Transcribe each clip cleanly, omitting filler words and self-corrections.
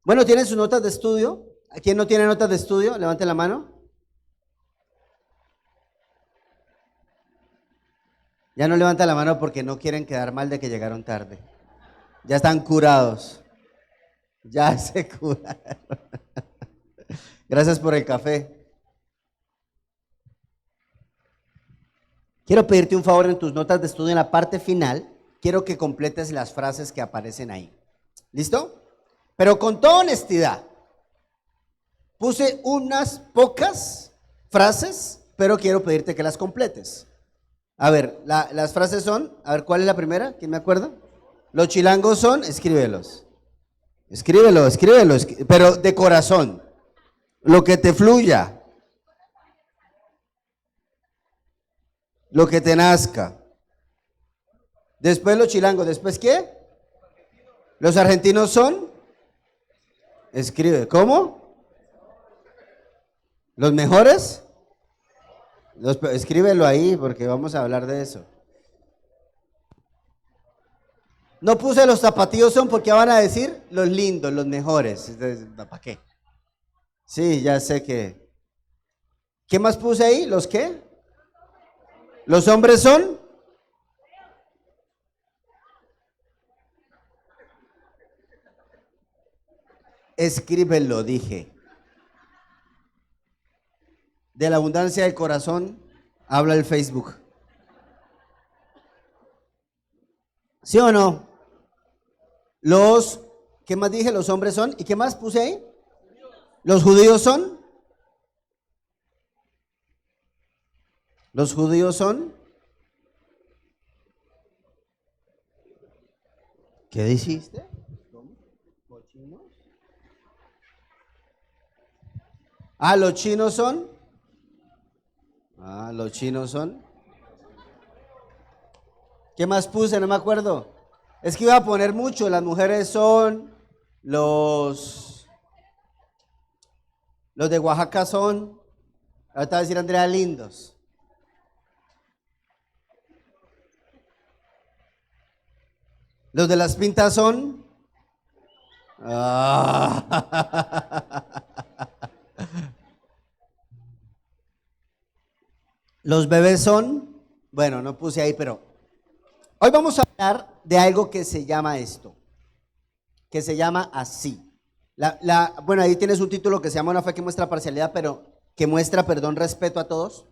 Bueno, ¿tienen sus notas de estudio? ¿Quién no tiene notas de estudio? Levante la mano. Ya no levanta la mano porque no quieren quedar mal de que llegaron tarde. Ya están curados. Ya se curaron. Gracias por el café. Quiero pedirte un favor en tus notas de estudio en la parte final. Quiero que completes las frases que aparecen ahí. ¿Listo? Pero con toda honestidad. Puse unas pocas frases, pero quiero pedirte que las completes. A ver, las frases son, a ver, ¿cuál es la primera? ¿Quién me acuerda? Los chilangos son, escríbelos. Escríbelo, pero de corazón. Lo que te fluya. Lo que te nazca. Después los chilangos, ¿después qué? Los argentinos son, escribe, ¿cómo? ¿Los mejores? Escríbelo ahí porque vamos a hablar de eso. No puse los zapatillos son porque van a decir los lindos, los mejores. ¿Para qué? Sí, ya sé que. ¿Qué más puse ahí? ¿Los qué? ¿Los hombres son? Escríbelo, dije. De la abundancia del corazón habla el Facebook. ¿Sí o no? ¿Qué más dije? Los hombres son. ¿Y qué más puse ahí? Los judíos son. Los judíos son. ¿Qué dijiste? ¿Cochinos? Ah, los chinos son. Ah, los chinos son. ¿Qué más puse? No me acuerdo. Es que iba a poner mucho. Las mujeres son. Los de Oaxaca son. Ahorita va a decir Andrea, lindos. Los de las pintas son. Los bebés son. Bueno, no puse ahí, pero hoy vamos a hablar de algo que se llama esto. Que se llama así. Bueno, ahí tienes un título que se llama Una fe que muestra parcialidad, pero que muestra, perdón, respeto a todos.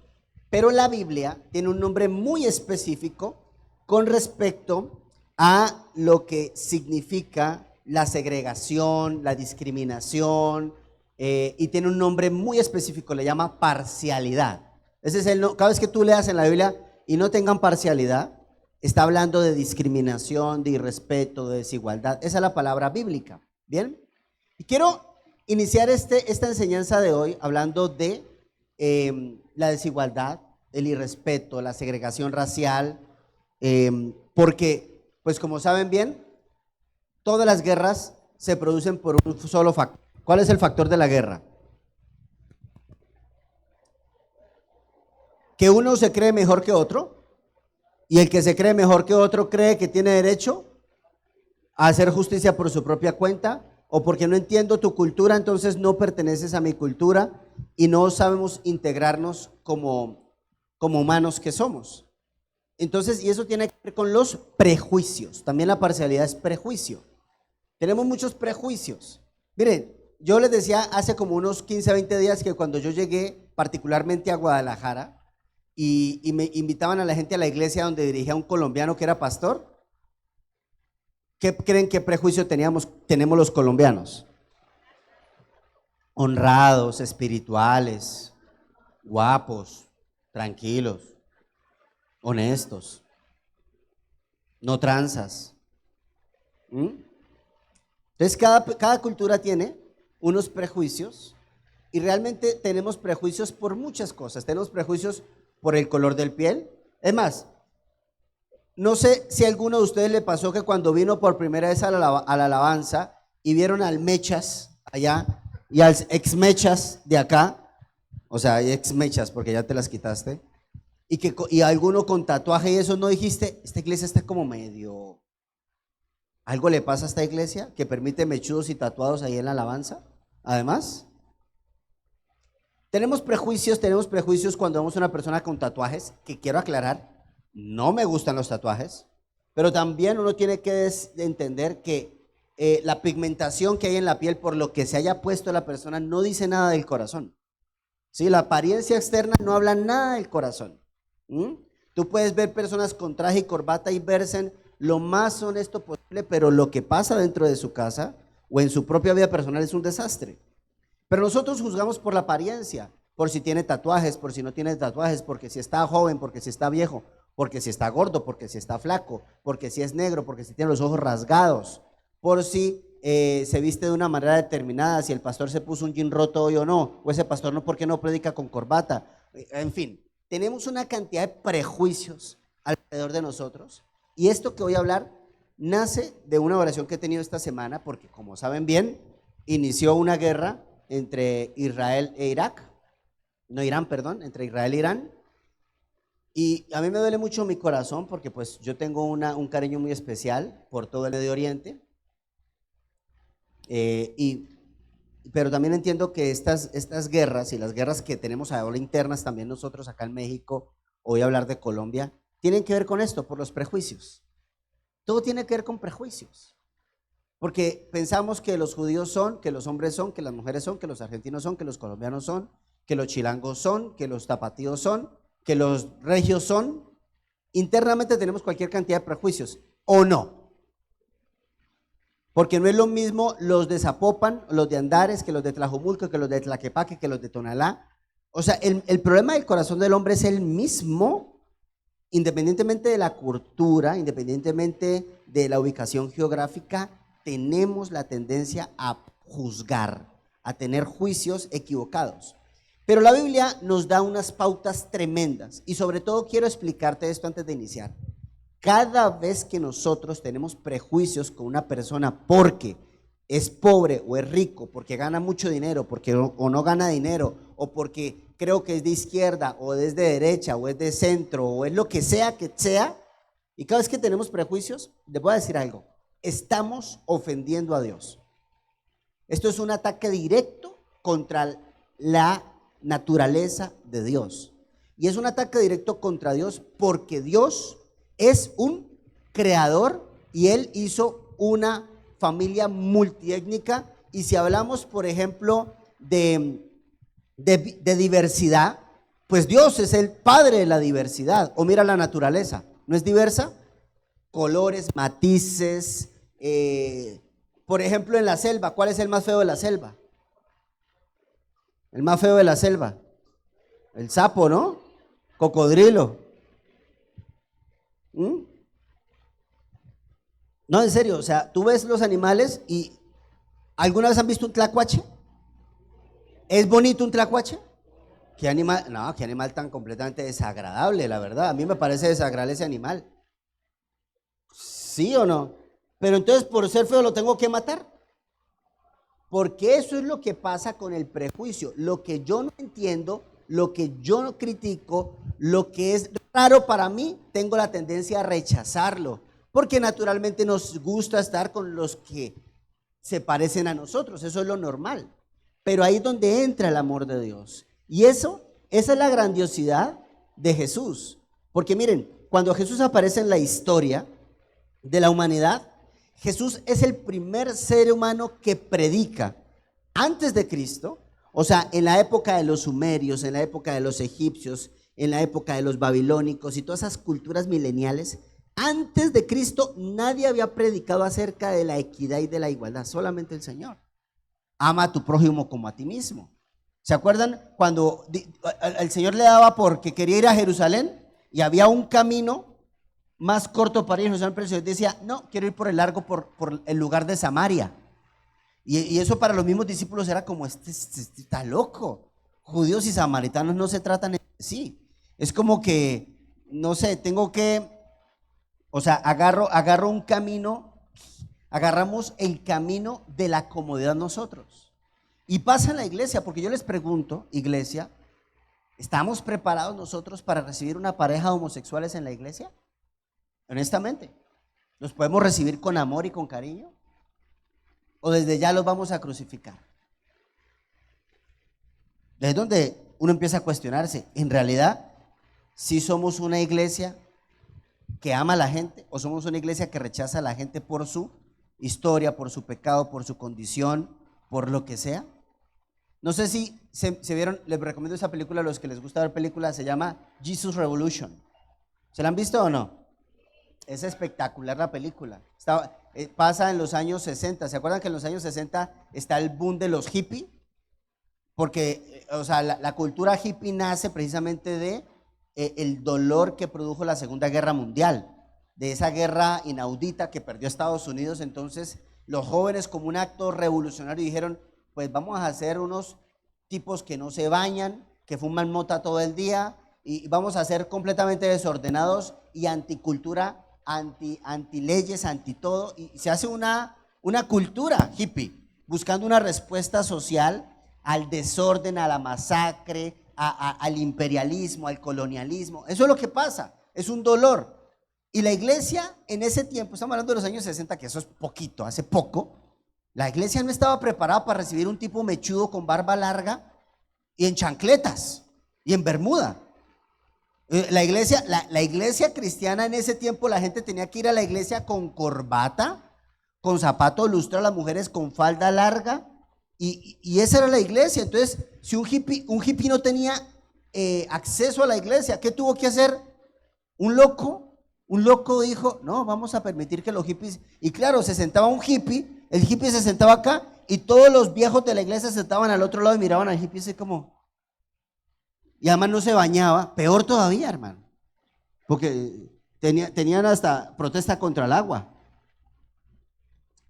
Pero la Biblia tiene un nombre muy específico con respecto a lo que significa la segregación, la discriminación, y tiene un nombre muy específico, le llama parcialidad. Ese es cada vez que tú leas en la Biblia y no tengan parcialidad, está hablando de discriminación, de irrespeto, de desigualdad. Esa es la palabra bíblica. ¿Bien? Y quiero iniciar esta enseñanza de hoy hablando de la desigualdad, el irrespeto, la segregación racial, porque, pues como saben bien, todas las guerras se producen por un solo factor. ¿Cuál es el factor de la guerra? Que uno se cree mejor que otro, y el que se cree mejor que otro cree que tiene derecho a hacer justicia por su propia cuenta, o porque no entiendo tu cultura, entonces no perteneces a mi cultura y no sabemos integrarnos como humanos que somos. Entonces, y eso tiene que ver con los prejuicios. También la parcialidad es prejuicio. Tenemos muchos prejuicios. Miren, yo les decía hace como unos 15, 20 días que cuando yo llegué particularmente a Guadalajara y me invitaban a la gente a la iglesia donde dirigía un colombiano que era pastor, ¿qué creen que prejuicio tenemos los colombianos? Honrados, espirituales, guapos, tranquilos, honestos, no tranzas. Entonces cada cultura tiene unos prejuicios y realmente tenemos prejuicios por muchas cosas. Tenemos prejuicios por el color del piel. Es más, no sé si a alguno de ustedes le pasó que cuando vino por primera vez a la alabanza y vieron al Mechas allá y al ex-Mechas de acá, o sea, hay ex-Mechas porque ya te las quitaste, y alguno con tatuaje y eso, no dijiste, esta iglesia está como medio ¿Algo le pasa a esta iglesia que permite mechudos y tatuados ahí en la alabanza? Además, tenemos prejuicios cuando vemos a una persona con tatuajes, que quiero aclarar, no me gustan los tatuajes, pero también uno tiene que entender que la pigmentación que hay en la piel por lo que se haya puesto la persona no dice nada del corazón. ¿Sí? La apariencia externa no habla nada del corazón. Tú puedes ver personas con traje y corbata y verse lo más honesto posible, pero lo que pasa dentro de su casa o en su propia vida personal es un desastre. Pero nosotros juzgamos por la apariencia, por si tiene tatuajes, por si no tiene tatuajes, porque si está joven, porque si está viejo, porque si está gordo, porque si está flaco, porque si es negro, porque si tiene los ojos rasgados, por si se viste de una manera determinada, si el pastor se puso un jean roto hoy o no, o ese pastor no, porque no predica con corbata. En fin, tenemos una cantidad de prejuicios alrededor de nosotros, y esto que voy a hablar nace de una oración que he tenido esta semana, porque como saben bien, inició una guerra entre Israel e Irak, no Irán, perdón, entre Israel e Irán, y a mí me duele mucho mi corazón porque pues yo tengo un cariño muy especial por todo el Medio Oriente, pero también entiendo que estas guerras y las guerras que tenemos ahora internas también nosotros acá en México, voy a hablar de Colombia, tienen que ver con esto, por los prejuicios. Todo tiene que ver con prejuicios. Porque pensamos que los judíos son, que los hombres son, que las mujeres son, que los argentinos son, que los colombianos son, que los chilangos son, que los tapatíos son, que los regios son. Internamente tenemos cualquier cantidad de prejuicios, ¿o no? Porque no es lo mismo los de Zapopan, los de Andares, que los de Tlajomulco, que los de Tlaquepaque, que los de Tonalá. O sea, el problema del corazón del hombre es el mismo, independientemente de la cultura, independientemente de la ubicación geográfica. Tenemos la tendencia a juzgar, a tener juicios equivocados. Pero la Biblia nos da unas pautas tremendas y sobre todo quiero explicarte esto antes de iniciar. Cada vez que nosotros tenemos prejuicios con una persona porque es pobre o es rico, porque gana mucho dinero, porque o no gana dinero, o porque creo que es de izquierda o es de derecha o es de centro o es lo que sea, y cada vez que tenemos prejuicios, les voy a decir algo. Estamos ofendiendo a Dios. Esto es un ataque directo contra la naturaleza de Dios. Y es un ataque directo contra Dios porque Dios es un creador y Él hizo una familia multiétnica. Y si hablamos, por ejemplo, de diversidad, pues Dios es el padre de la diversidad. O mira la naturaleza, ¿no es diversa? Colores, matices, por ejemplo en la selva, ¿cuál es el más feo de la selva? El más feo de la selva, el sapo, ¿no? Cocodrilo. No, en serio, o sea, tú ves los animales y ¿alguna vez han visto un tlacuache? ¿Es bonito un tlacuache? ¿Qué animal? No, qué animal tan completamente desagradable, la verdad. A mí me parece desagradable ese animal. ¿Sí o no? Pero entonces por ser feo lo tengo que matar. Porque eso es lo que pasa con el prejuicio. Lo que yo no entiendo, lo que yo no critico, lo que es raro para mí, tengo la tendencia a rechazarlo. Porque naturalmente nos gusta estar con los que se parecen a nosotros. Eso es lo normal. Pero ahí es donde entra el amor de Dios. Y esa es la grandiosidad de Jesús. Porque miren, cuando Jesús aparece en la historia de la humanidad, Jesús es el primer ser humano que predica antes de Cristo, o sea, en la época de los sumerios, en la época de los egipcios, en la época de los babilónicos y todas esas culturas mileniales. Antes de Cristo nadie había predicado acerca de la equidad y de la igualdad, solamente el Señor. Ama a tu prójimo como a ti mismo. ¿Se acuerdan cuando el Señor le daba porque quería ir a Jerusalén y había un camino más corto para ir a Jerusalén, pero el Señor decía, no, quiero ir por el largo, por el lugar de Samaria? Y eso para los mismos discípulos era como, este está loco. Judíos y samaritanos no se tratan entre sí. Es como que, no sé, tengo que, o sea, agarro un camino, agarramos el camino de la comodidad nosotros. Y pasa en la iglesia, porque yo les pregunto, iglesia, ¿estamos preparados nosotros para recibir una pareja de homosexuales en la iglesia? Honestamente. ¿Los podemos recibir con amor y con cariño? ¿O desde ya los vamos a crucificar? Es donde uno empieza a cuestionarse, en realidad, si somos una iglesia que ama a la gente o somos una iglesia que rechaza a la gente por su historia, por su pecado, por su condición, por lo que sea. No sé si se vieron, les recomiendo esa película a los que les gusta ver películas, se llama Jesus Revolution. ¿Se la han visto o no? Es espectacular la película. Pasa en los años 60. ¿Se acuerdan que en los años 60 está el boom de los hippies? Porque, o sea, la cultura hippie nace precisamente de el dolor que produjo la Segunda Guerra Mundial, de esa guerra inaudita que perdió Estados Unidos. Entonces, los jóvenes, como un acto revolucionario, dijeron, pues vamos a hacer unos tipos que no se bañan, que fuman mota todo el día, y vamos a ser completamente desordenados y anticultura, anti leyes, anti todo, y se hace una cultura hippie, buscando una respuesta social al desorden, a la masacre, al imperialismo, al colonialismo. Eso es lo que pasa, es un dolor. Y la iglesia en ese tiempo, estamos hablando de los años 60, que eso es poquito, hace poco, la iglesia no estaba preparada para recibir un tipo mechudo con barba larga y en chancletas y en bermuda. La iglesia cristiana en ese tiempo, la gente tenía que ir a la iglesia con corbata, con zapato lustrado, las mujeres con falda larga, y esa era la iglesia. Entonces, si un hippie no tenía acceso a la iglesia, ¿qué tuvo que hacer? Un loco dijo, no, vamos a permitir que los hippies, y claro, se sentaba un hippie, el hippie se sentaba acá, y todos los viejos de la iglesia se sentaban al otro lado y miraban al hippie así como, y además no se bañaba, peor todavía, hermano, porque tenían hasta protesta contra el agua.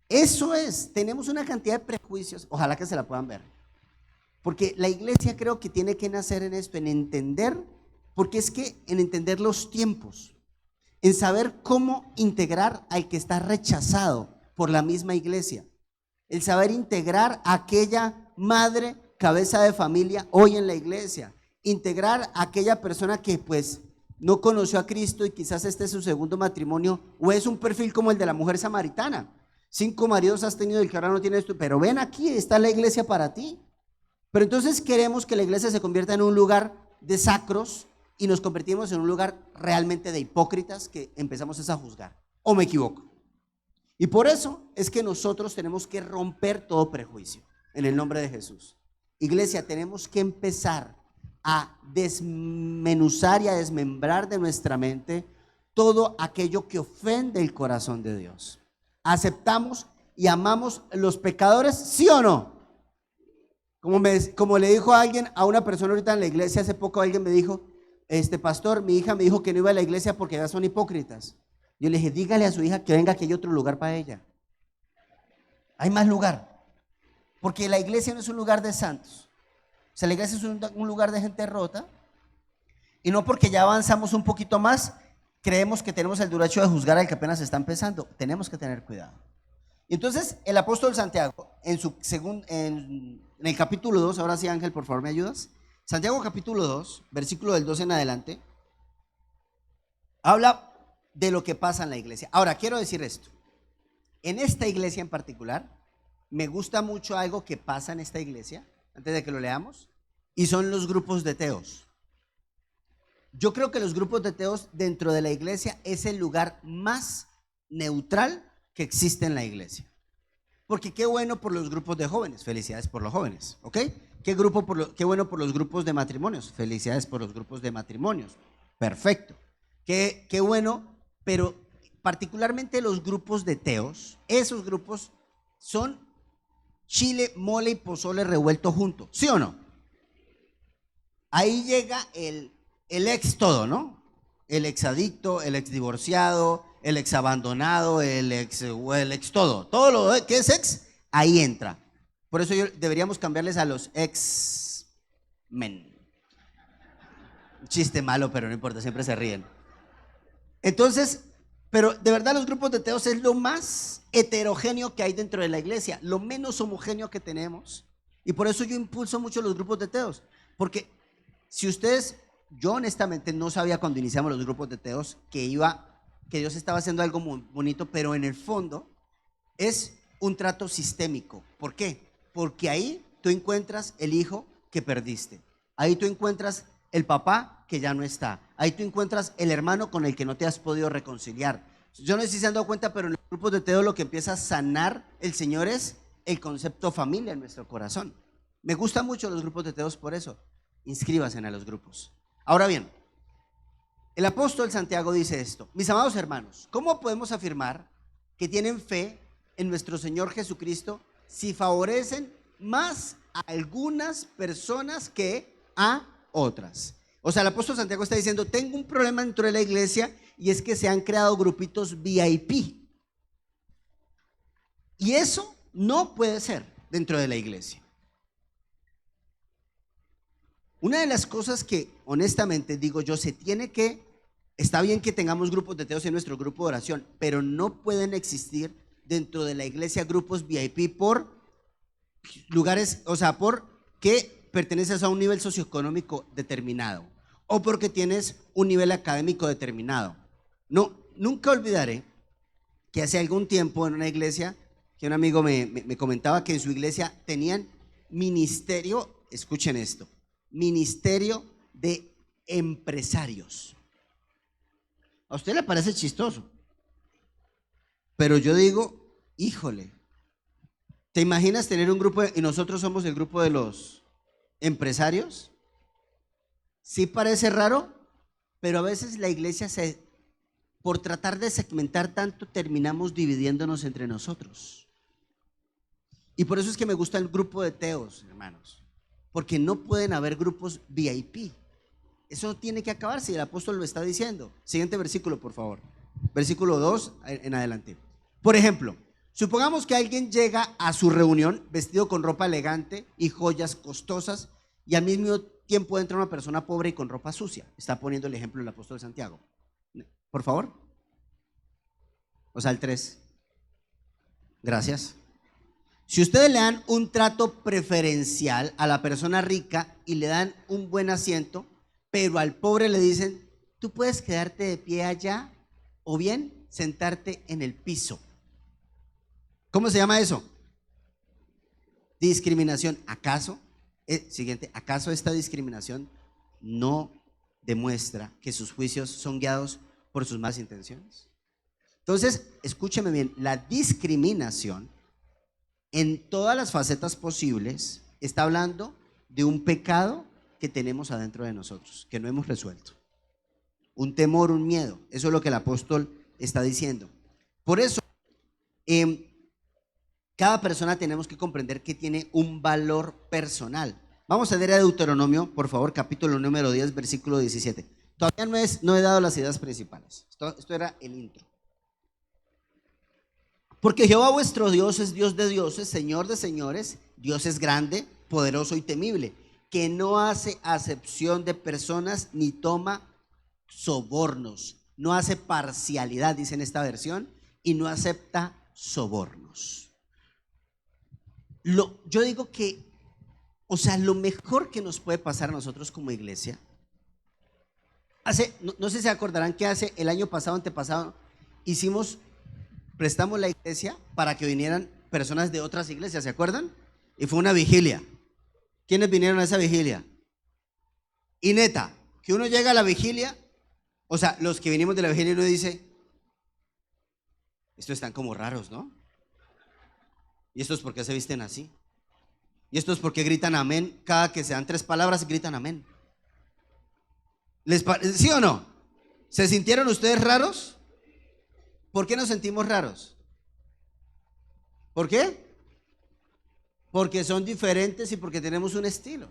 Eso es, tenemos una cantidad de prejuicios, ojalá que se la puedan ver, porque la iglesia creo que tiene que nacer en esto, en entender, porque es que en entender los tiempos, en saber cómo integrar al que está rechazado por la misma iglesia, el saber integrar a aquella madre, cabeza de familia hoy en la iglesia, integrar a aquella persona que pues no conoció a Cristo y quizás este es su segundo matrimonio, o es un perfil como el de la mujer samaritana. 5 maridos has tenido y el que ahora no tiene esto, pero ven aquí, está la iglesia para ti. Pero entonces queremos que la iglesia se convierta en un lugar de sacros y nos convertimos en un lugar realmente de hipócritas que empezamos a juzgar. ¿O me equivoco? Y por eso es que nosotros tenemos que romper todo prejuicio en el nombre de Jesús. Iglesia, tenemos que empezar a desmenuzar y a desmembrar de nuestra mente todo aquello que ofende el corazón de Dios. ¿Aceptamos y amamos los pecadores, sí o no? Como le dijo a alguien, a una persona ahorita en la iglesia, hace poco alguien me dijo, pastor, mi hija me dijo que no iba a la iglesia porque ya son hipócritas. Yo le dije, dígale a su hija que venga, que hay otro lugar para ella. Hay más lugar. Porque la iglesia no es un lugar de santos. O sea, la iglesia es un lugar de gente rota. Y no porque ya avanzamos un poquito más, creemos que tenemos el derecho de juzgar al que apenas está empezando. Tenemos que tener cuidado. Y entonces el apóstol Santiago, en el capítulo 2, ahora sí Ángel, por favor, ¿me ayudas? Santiago capítulo 2, versículo del 12 en adelante, habla de lo que pasa en la iglesia. Ahora, quiero decir esto. En esta iglesia en particular, me gusta mucho algo que pasa en esta iglesia, antes de que lo leamos, y son los grupos de teos. Yo creo que los grupos de teos dentro de la iglesia es el lugar más neutral que existe en la iglesia. Porque qué bueno por los grupos de jóvenes, felicidades por los jóvenes, ¿ok? Qué bueno por los grupos de matrimonios, felicidades por los grupos de matrimonios, perfecto. Qué bueno, pero particularmente los grupos de teos, esos grupos son chile, mole y pozole revuelto juntos, ¿sí o no? Ahí llega el ex todo, ¿no? El ex adicto, el ex divorciado, el ex abandonado, el ex todo lo que es ex, ahí entra. Por eso deberíamos cambiarles a los ex men. Chiste malo, pero no importa, siempre se ríen. Entonces, pero de verdad los grupos de teos es lo más heterogéneo que hay dentro de la iglesia, lo menos homogéneo que tenemos. Y por eso yo impulso mucho los grupos de teos, porque si ustedes, yo honestamente no sabía cuando iniciamos los grupos de teos que iba que Dios estaba haciendo algo muy bonito, pero en el fondo es un trato sistémico. ¿Por qué? Porque ahí tú encuentras el hijo que perdiste. Ahí tú encuentras el papá que ya no está. Ahí tú encuentras el hermano con el que no te has podido reconciliar. Yo no sé si se han dado cuenta, pero en los grupos de Teo lo que empieza a sanar el Señor es el concepto familia en nuestro corazón. Me gustan mucho los grupos de Teos por eso. Inscríbase a los grupos. Ahora bien, el apóstol Santiago dice esto: mis amados hermanos, ¿cómo podemos afirmar que tienen fe en nuestro Señor Jesucristo si favorecen más a algunas personas que a otras? O sea, el apóstol Santiago está diciendo: tengo un problema dentro de la iglesia, y es que se han creado grupitos VIP. Y eso no puede ser dentro de la iglesia. Una de las cosas que honestamente digo yo, está bien que tengamos grupos de teos en nuestro grupo de oración, pero no pueden existir dentro de la iglesia grupos VIP por lugares, o sea, porque perteneces a un nivel socioeconómico determinado o porque tienes un nivel académico determinado. No, nunca olvidaré que hace algún tiempo en una iglesia, que un amigo me comentaba que en su iglesia tenían ministerio, escuchen esto, ministerio de empresarios. A usted le parece chistoso, pero yo digo, híjole, ¿te imaginas tener un grupo y nosotros somos el grupo de los empresarios? Sí parece raro, pero a veces la iglesia por tratar de segmentar tanto, terminamos dividiéndonos entre nosotros. Y por eso es que me gusta el grupo de teos, hermanos, porque no pueden haber grupos VIP. Eso tiene que acabarse, y el apóstol lo está diciendo. Siguiente versículo, por favor. Versículo 2 en adelante. Por ejemplo, supongamos que alguien llega a su reunión vestido con ropa elegante y joyas costosas, y al mismo tiempo entra una persona pobre y con ropa sucia. Está poniendo el ejemplo del apóstol Santiago. Por favor. O sea, el 3. Gracias. Si ustedes le dan un trato preferencial a la persona rica y le dan un buen asiento, pero al pobre le dicen: tú puedes quedarte de pie allá o bien sentarte en el piso. ¿Cómo se llama eso? Discriminación. ¿Acaso esta discriminación no demuestra que sus juicios son guiados por sus malas intenciones? Entonces, escúcheme bien, la discriminación en todas las facetas posibles está hablando de un pecado que tenemos adentro de nosotros, que no hemos resuelto. Un temor, un miedo. Eso es lo que el apóstol está diciendo. Por eso, cada persona tenemos que comprender que tiene un valor personal. Vamos a leer a Deuteronomio, por favor, capítulo número 10, versículo 17. Todavía no he dado las ideas principales. Esto era el intro. Porque Jehová vuestro Dios es Dios de dioses, Señor de señores. Dios es grande, poderoso y temible, que no hace acepción de personas ni toma sobornos. No hace parcialidad, dice en esta versión, y no acepta sobornos. Yo digo que, o sea, lo mejor que nos puede pasar a nosotros como iglesia, no sé si se acordarán que hace el año pasado, antepasado, prestamos la iglesia para que vinieran personas de otras iglesias, ¿se acuerdan? Y fue una vigilia. ¿Quiénes vinieron a esa vigilia? Y neta, que uno llega a la vigilia, o sea, los que vinimos de la vigilia, uno dice: estos están como raros, ¿no? ¿Y estos por qué se visten así? ¿Y estos por qué gritan amén? Cada que se dan 3 palabras gritan amén. ¿Sí o no? ¿Se sintieron ustedes raros? ¿Por qué nos sentimos raros? ¿Por qué? Porque son diferentes y porque tenemos un estilo.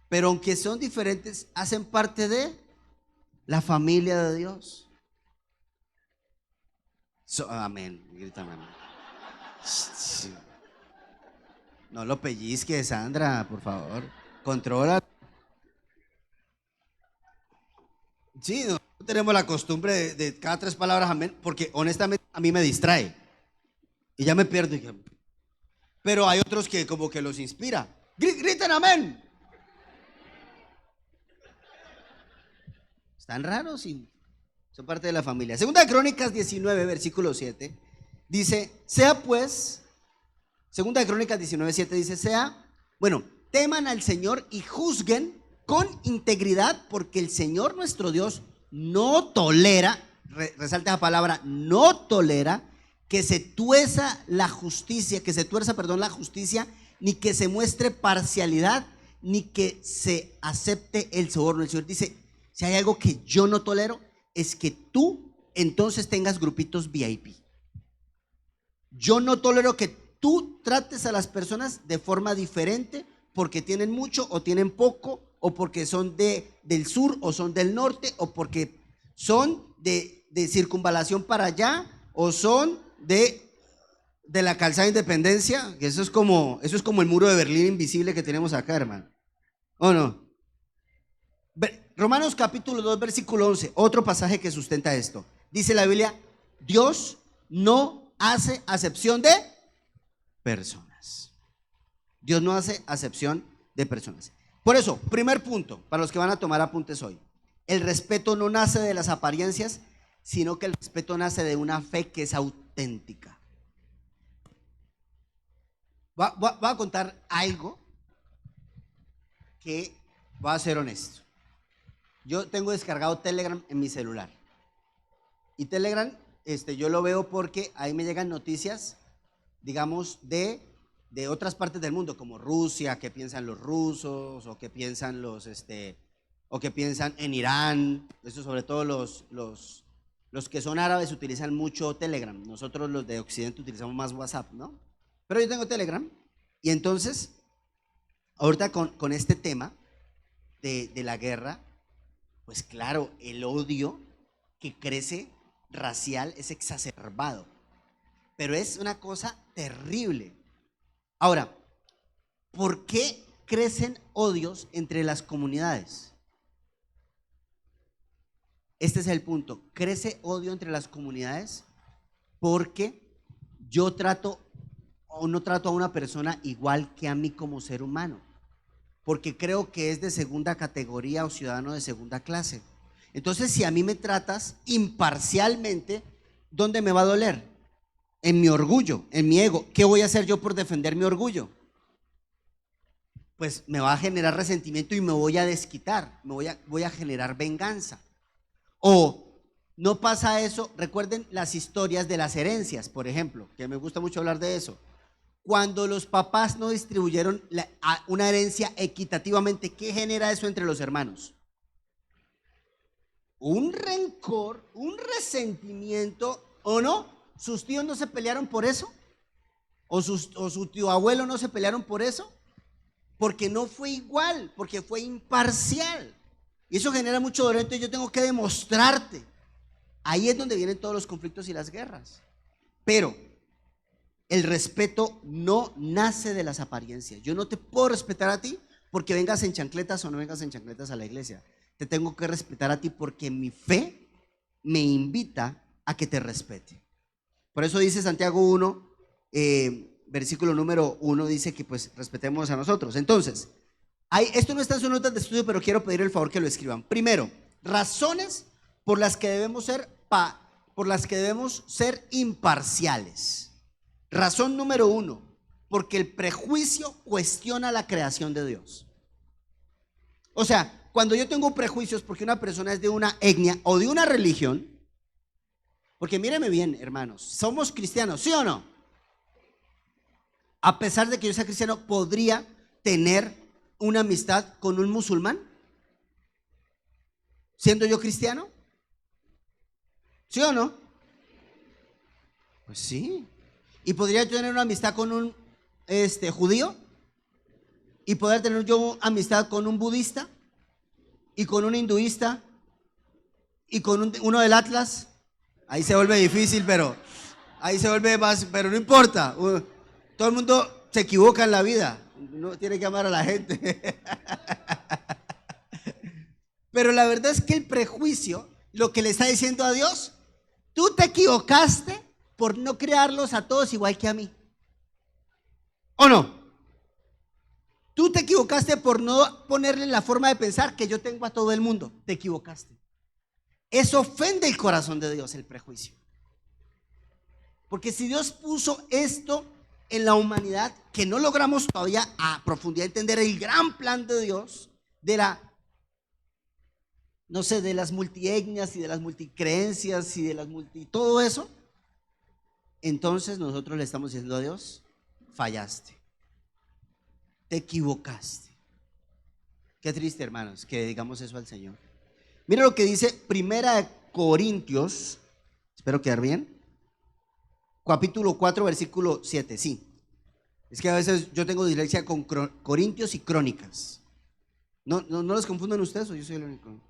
Pero aunque son diferentes, hacen parte de la familia de Dios. Amén. Gritan amén. No lo pellizques, Sandra, por favor. Controla. Sí, no tenemos la costumbre de cada 3 palabras amén, porque honestamente a mí me distrae y ya me pierdo. Pero hay otros que como que los inspira. Griten amén. Están raros y son parte de la familia. Segunda de Crónicas 19, versículo 7, dice, sea pues, Segunda de Crónicas 19, 7 dice, teman al Señor y juzguen con integridad, porque el Señor nuestro Dios no tolera, resalta la palabra, no tolera que se tuerza la justicia, la justicia, ni que se muestre parcialidad, ni que se acepte el soborno. El Señor dice, si hay algo que yo no tolero, es que tú entonces tengas grupitos VIP. Yo no tolero que tú trates a las personas de forma diferente porque tienen mucho o tienen poco, o porque son del sur o son del norte, o porque son de circunvalación para allá, o son de la calzada de Independencia, que eso es como el muro de Berlín invisible que tenemos acá, hermano. ¿O no? Romanos capítulo 2, versículo 11, otro pasaje que sustenta esto. Dice la Biblia, Dios no hace acepción de personas. Dios no hace acepción de personas. Por eso, primer punto, para los que van a tomar apuntes hoy, el respeto no nace de las apariencias, sino que el respeto nace de una fe que es auténtica. Voy a contar algo que voy a ser honesto. Yo tengo descargado Telegram en mi celular. Y Telegram, yo lo veo porque ahí me llegan noticias, digamos, de otras partes del mundo, como Rusia, qué piensan los rusos, o qué piensan o qué piensan en Irán. Eso sobre todo los que son árabes utilizan mucho Telegram. Nosotros los de Occidente utilizamos más WhatsApp, ¿no? Pero yo tengo Telegram. Y entonces, ahorita con este tema de la guerra, pues claro, el odio que crece racial es exacerbado, pero es una cosa terrible. Ahora, ¿por qué crecen odios entre las comunidades? Este es el punto. Crece odio entre las comunidades porque yo trato o no trato a una persona igual que a mí como ser humano, porque creo que es de segunda categoría o ciudadano de segunda clase. Entonces, si a mí me tratas imparcialmente, ¿dónde me va a doler? En mi orgullo, en mi ego. ¿Qué voy a hacer yo por defender mi orgullo? Pues me va a generar resentimiento y me voy a desquitar, voy a generar venganza. O no pasa eso. Recuerden las historias de las herencias, por ejemplo, que me gusta mucho hablar de eso. Cuando los papás no distribuyeron una herencia equitativamente, ¿qué genera eso entre los hermanos? Un rencor, un resentimiento, ¿o no? ¿Sus tíos no se pelearon por eso? ¿O su tío abuelo no se pelearon por eso? Porque no fue igual, porque fue imparcial. Y eso genera mucho dolor, entonces yo tengo que demostrarte. Ahí es donde vienen todos los conflictos y las guerras. Pero el respeto no nace de las apariencias. Yo no te puedo respetar a ti porque vengas en chancletas o no vengas en chancletas a la iglesia. Te tengo que respetar a ti porque mi fe me invita a que te respete. Por eso dice Santiago 1, versículo número 1, dice que pues respetemos a nosotros. Entonces, esto no está en sus notas de estudio, pero quiero pedir el favor que lo escriban. Primero, razones por las que debemos ser imparciales. Razón número 1, porque el prejuicio cuestiona la creación de Dios. O sea, cuando yo tengo prejuicios porque una persona es de una etnia o de una religión, porque míreme bien, hermanos, somos cristianos, ¿sí o no? A pesar de que yo sea cristiano, ¿podría tener una amistad con un musulmán siendo yo cristiano? ¿Sí o no? Pues sí. ¿Y podría yo tener una amistad con un judío? ¿Y poder tener yo amistad con un budista? ¿Y con un hinduista? ¿Y con uno del Atlas? Ahí se vuelve difícil, pero ahí se vuelve más, pero no importa. Todo el mundo se equivoca en la vida. Uno tiene que amar a la gente. Pero la verdad es que el prejuicio, lo que le está diciendo a Dios, tú te equivocaste por no crearlos a todos igual que a mí. ¿O no? Tú te equivocaste por no ponerle la forma de pensar que yo tengo a todo el mundo. Te equivocaste. Eso ofende el corazón de Dios, el prejuicio. Porque si Dios puso esto en la humanidad, que no logramos todavía a profundidad entender el gran plan de Dios, de no sé, de las multietnias y de las multicreencias y de todo eso, entonces nosotros le estamos diciendo a Dios: fallaste, te equivocaste. Qué triste, hermanos, que digamos eso al Señor. Mira lo que dice Primera de Corintios, espero quedar bien, capítulo 4, versículo 7, sí. Es que a veces yo tengo dislexia con Corintios y Crónicas. No los confunden ustedes, o yo soy el único.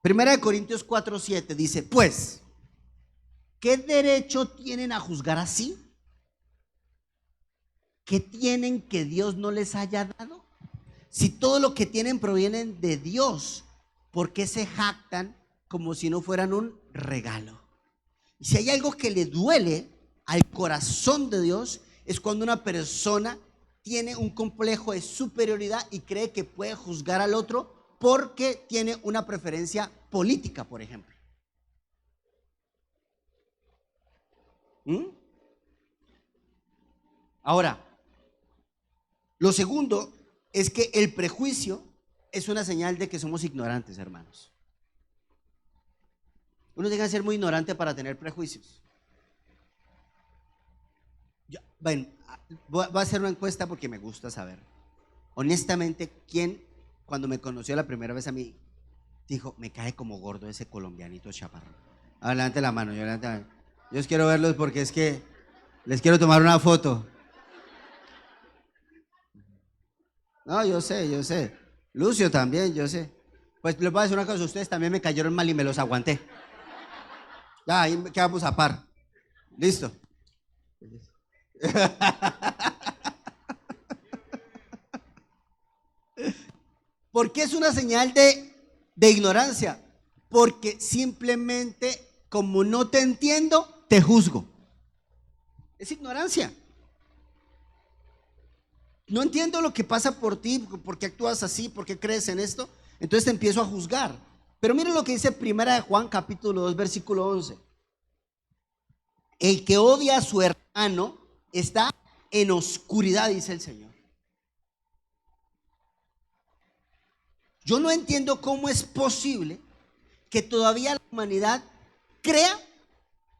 Primera de Corintios 4, 7 dice: pues, ¿qué derecho tienen a juzgar así? ¿Qué tienen que Dios no les haya dado? Si todo lo que tienen proviene de Dios, ¿por qué se jactan como si no fueran un regalo? Y si hay algo que le duele al corazón de Dios, es cuando una persona tiene un complejo de superioridad y cree que puede juzgar al otro porque tiene una preferencia política, por ejemplo. Ahora, lo segundo es que el prejuicio es una señal de que somos ignorantes, hermanos. Uno tiene que ser muy ignorante para tener prejuicios. Voy a hacer una encuesta porque me gusta saber. Honestamente, ¿quién cuando me conoció la primera vez a mí dijo: me cae como gordo ese colombianito chaparro? Levante la mano, yo quiero verlos porque es que les quiero tomar una foto. No, yo sé. Lucio también, yo sé. Pues les voy a decir una cosa: ustedes también me cayeron mal y me los aguanté. Ya, ahí quedamos a par. Listo. ¿Por qué es una señal de ignorancia? Porque simplemente, como no te entiendo, te juzgo. Es ignorancia. No entiendo lo que pasa por ti, por qué actúas así, por qué crees en esto, entonces te empiezo a juzgar. Pero miren lo que dice Primera de Juan, capítulo 2, versículo 11. El que odia a su hermano está en oscuridad, dice el Señor. Yo no entiendo cómo es posible que todavía la humanidad crea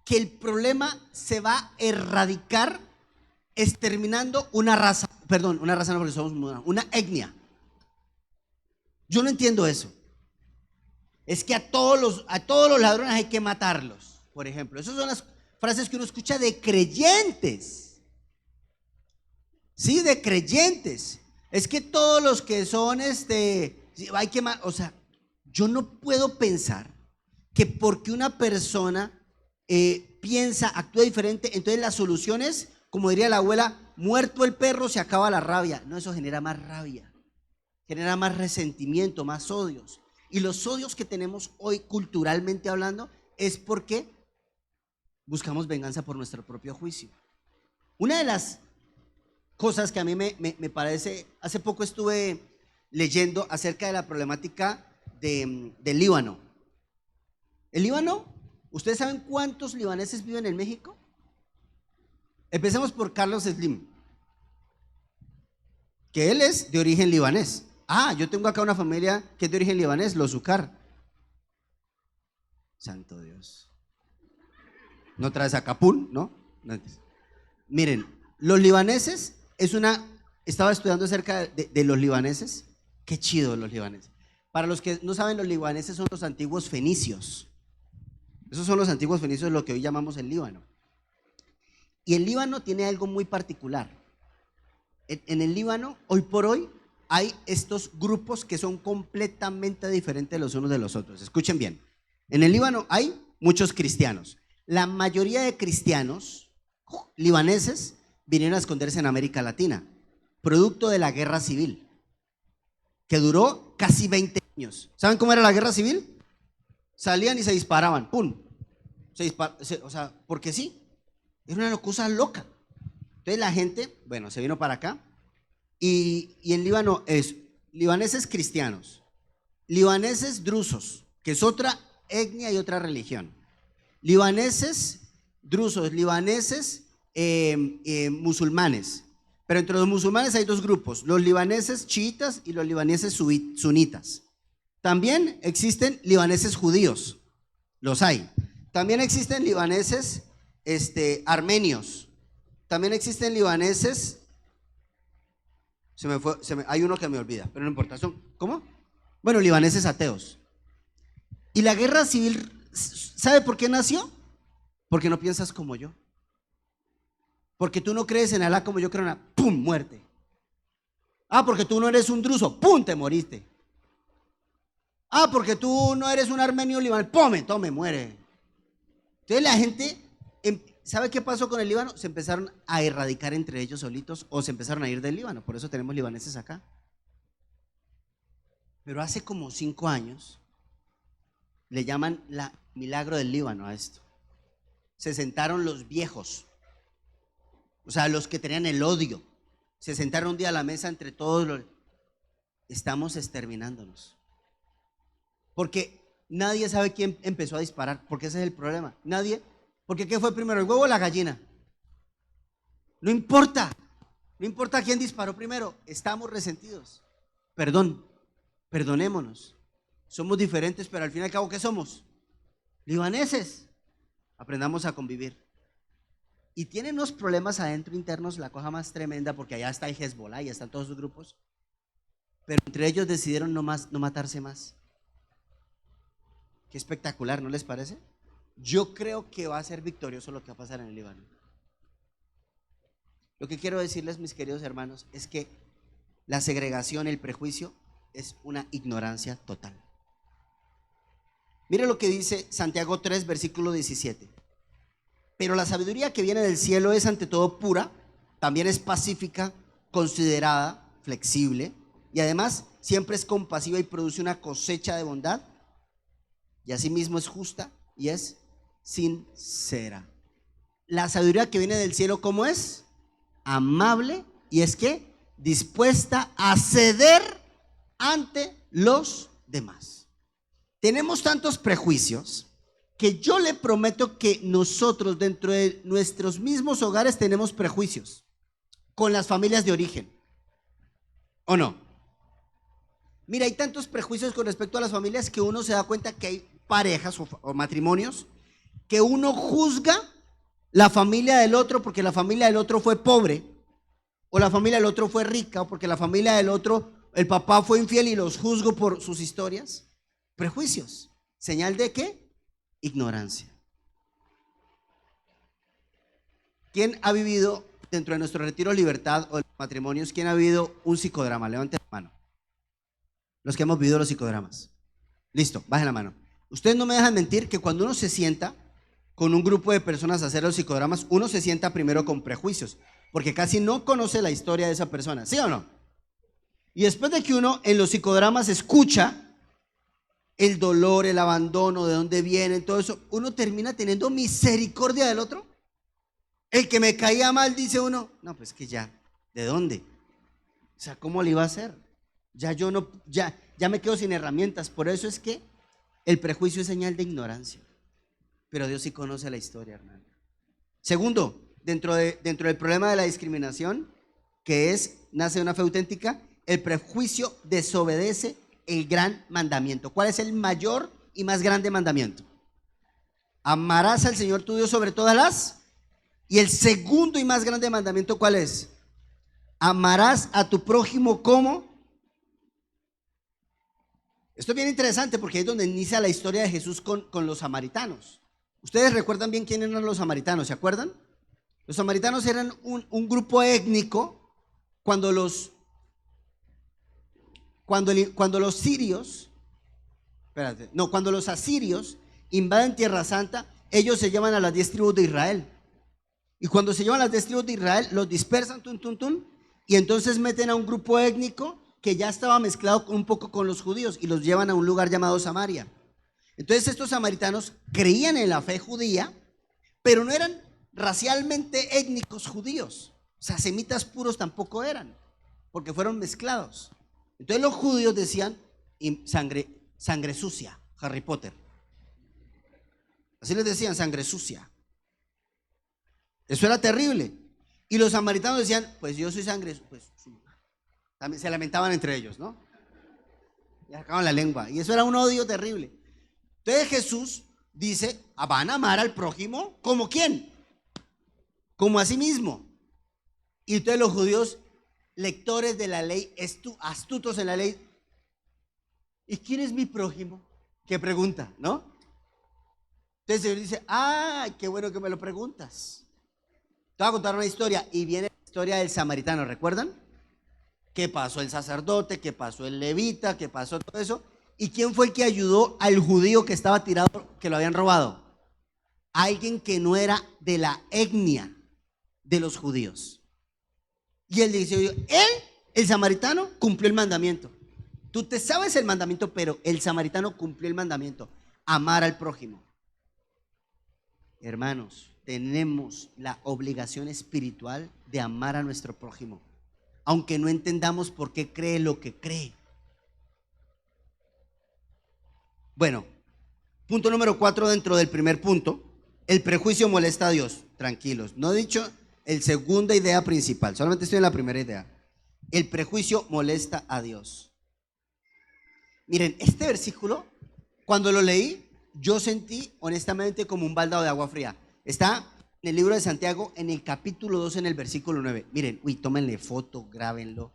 que el problema se va a erradicar exterminando una raza no, porque somos una etnia. Yo no entiendo eso. Es que a todos los ladrones hay que matarlos, por ejemplo. Esas son las frases que uno escucha de creyentes. Sí, de creyentes. Es que todos los que son hay que matar. O sea, yo no puedo pensar que porque una persona piensa, actúa diferente, entonces la solución es, como diría la abuela: muerto el perro se acaba la rabia. No, eso genera más rabia, genera más resentimiento, más odios. Y los odios que tenemos hoy, culturalmente hablando, es porque buscamos venganza por nuestro propio juicio. Una de las cosas que a mí me parece, hace poco estuve leyendo acerca de la problemática del Líbano. El Líbano, ¿ustedes saben cuántos libaneses viven en México? Empecemos por Carlos Slim, que él es de origen libanés. Yo tengo acá una familia que es de origen libanés, los Zucar. Santo Dios. ¿No traes a Capún? ¿No? Miren, los libaneses estaba estudiando acerca de los libaneses. Qué chido los libaneses. Para los que no saben, los libaneses son los antiguos fenicios. Esos son los antiguos fenicios, lo que hoy llamamos el Líbano. Y el Líbano tiene algo muy particular. En el Líbano, hoy por hoy, hay estos grupos que son completamente diferentes los unos de los otros. Escuchen bien. En el Líbano hay muchos cristianos. La mayoría de cristianos libaneses vinieron a esconderse en América Latina, producto de la guerra civil, que duró casi 20 años. ¿Saben cómo era la guerra civil? Salían y se disparaban, ¡pum! O sea, porque sí, era una cosa loca. Entonces la gente, bueno, se vino para acá y en Líbano es libaneses cristianos, libaneses drusos, que es otra etnia y otra religión. Libaneses, drusos, libaneses, musulmanes. Pero entre los musulmanes hay dos grupos, los libaneses chiitas y los libaneses sunitas. También existen libaneses judíos, los hay. También existen libaneses armenios. También existen libaneses, hay uno que me olvida, pero no importa. ¿Cómo? Bueno, libaneses ateos. Y la guerra civil, ¿sabe por qué nació? Porque no piensas como yo. Porque tú no crees en Alá como yo creo en Alá. ¡Pum! Muerte. Porque tú no eres un druso. ¡Pum! Te moriste. Porque tú no eres un armenio libanés. ¡Tome! Muere. Entonces la gente, ¿sabe qué pasó con el Líbano? Se empezaron a erradicar entre ellos solitos o se empezaron a ir del Líbano. Por eso tenemos libaneses acá. Pero hace como 5 años le llaman la milagro del Líbano a esto. Se sentaron los viejos, o sea, los que tenían el odio. Se sentaron un día a la mesa entre todos. Estamos exterminándonos. Porque nadie sabe quién empezó a disparar, porque ese es el problema. Nadie, porque ¿qué fue primero, el huevo o la gallina? No importa quién disparó primero, estamos resentidos. Perdonémonos. Somos diferentes, pero al fin y al cabo, ¿qué somos? Libaneses. Aprendamos a convivir. Y tienen unos problemas adentro internos, la cosa más tremenda, porque allá está el Hezbollah, ya están todos los grupos. Pero entre ellos decidieron no matarse más. Qué espectacular, ¿no les parece? Yo creo que va a ser victorioso lo que va a pasar en el Líbano. Lo que quiero decirles, mis queridos hermanos, es que la segregación, el prejuicio, es una ignorancia total. Mire lo que dice Santiago 3, versículo 17. Pero la sabiduría que viene del cielo es ante todo pura, también es pacífica, considerada, flexible, y además siempre es compasiva y produce una cosecha de bondad, y asimismo es justa y es sincera. La sabiduría que viene del cielo, ¿cómo es? Amable, y es que dispuesta a ceder ante los demás. Tenemos tantos prejuicios que yo le prometo que nosotros dentro de nuestros mismos hogares tenemos prejuicios con las familias de origen, ¿o no? Mira, hay tantos prejuicios con respecto a las familias que uno se da cuenta que hay parejas o matrimonios que uno juzga la familia del otro porque la familia del otro fue pobre, o la familia del otro fue rica, o porque la familia del otro, el papá fue infiel y los juzgo por sus historias. Prejuicios. ¿Señal de qué? Ignorancia. ¿Quién ha vivido dentro de nuestro retiro Libertad o de los matrimonios, quién ha vivido un psicodrama? Levanten la mano. Los que hemos vivido los psicodramas. Listo, bajen la mano. Ustedes no me dejan mentir que cuando uno se sienta con un grupo de personas a hacer los psicodramas, uno se sienta primero con prejuicios, porque casi no conoce la historia de esa persona, ¿sí o no? Y después de que uno en los psicodramas escucha el dolor, el abandono, de dónde vienen, todo eso, uno termina teniendo misericordia del otro. El que me caía mal, dice uno, no, pues que ya, ¿de dónde? O sea, ¿cómo le iba a hacer? Ya me quedo sin herramientas. Por eso es que el prejuicio es señal de ignorancia. Pero Dios sí conoce la historia, hermano. Segundo, dentro del problema de la discriminación, que nace de una fe auténtica, el prejuicio desobedece el gran mandamiento. ¿Cuál es el mayor y más grande mandamiento? Amarás al Señor tu Dios sobre todas las. Y el segundo y más grande mandamiento, ¿cuál es? Amarás a tu prójimo como. Esto es bien interesante porque es donde inicia la historia de Jesús con los samaritanos. ¿Ustedes recuerdan bien quiénes eran los samaritanos? ¿Se acuerdan? Los samaritanos eran un grupo étnico cuando los asirios invaden Tierra Santa, ellos se llevan a las 10 tribus de Israel. Y cuando se llevan las 10 tribus de Israel, los dispersan, y entonces meten a un grupo étnico que ya estaba mezclado un poco con los judíos y los llevan a un lugar llamado Samaria. Entonces estos samaritanos creían en la fe judía, pero no eran racialmente étnicos judíos. O sea, semitas puros tampoco eran, porque fueron mezclados. Entonces los judíos decían, sangre sucia, Harry Potter. Así les decían, sangre sucia. Eso era terrible. Y los samaritanos decían, pues yo soy sangre, pues también se lamentaban entre ellos, ¿no? Y sacaban la lengua. Y eso era un odio terrible. Entonces Jesús dice, van a amar al prójimo ¿como quién? Como a sí mismo. Y entonces los judíos, lectores de la ley, astutos en la ley, ¿y quién es mi prójimo? ¿Qué pregunta, no? Entonces el Señor dice, ¡ay, qué bueno que me lo preguntas! Te voy a contar una historia, y viene la historia del samaritano, ¿recuerdan? ¿Qué pasó el sacerdote? ¿Qué pasó el levita? ¿Qué pasó todo eso? ¿Y quién fue el que ayudó al judío que estaba tirado, que lo habían robado? Alguien que no era de la etnia de los judíos. Y él dice, el samaritano, cumplió el mandamiento. Tú te sabes el mandamiento, pero el samaritano cumplió el mandamiento, amar al prójimo. Hermanos, tenemos la obligación espiritual de amar a nuestro prójimo, aunque no entendamos por qué cree lo que cree. Bueno, punto número 4 dentro del primer punto. El prejuicio molesta a Dios. Tranquilos, no he dicho el segunda idea principal, solamente estoy en la primera idea. El prejuicio molesta a Dios. Miren, este versículo, cuando lo leí, yo sentí honestamente como un baldado de agua fría. Está en el libro de Santiago, en el capítulo 2, en el versículo 9. Miren, tómenle foto, grábenlo.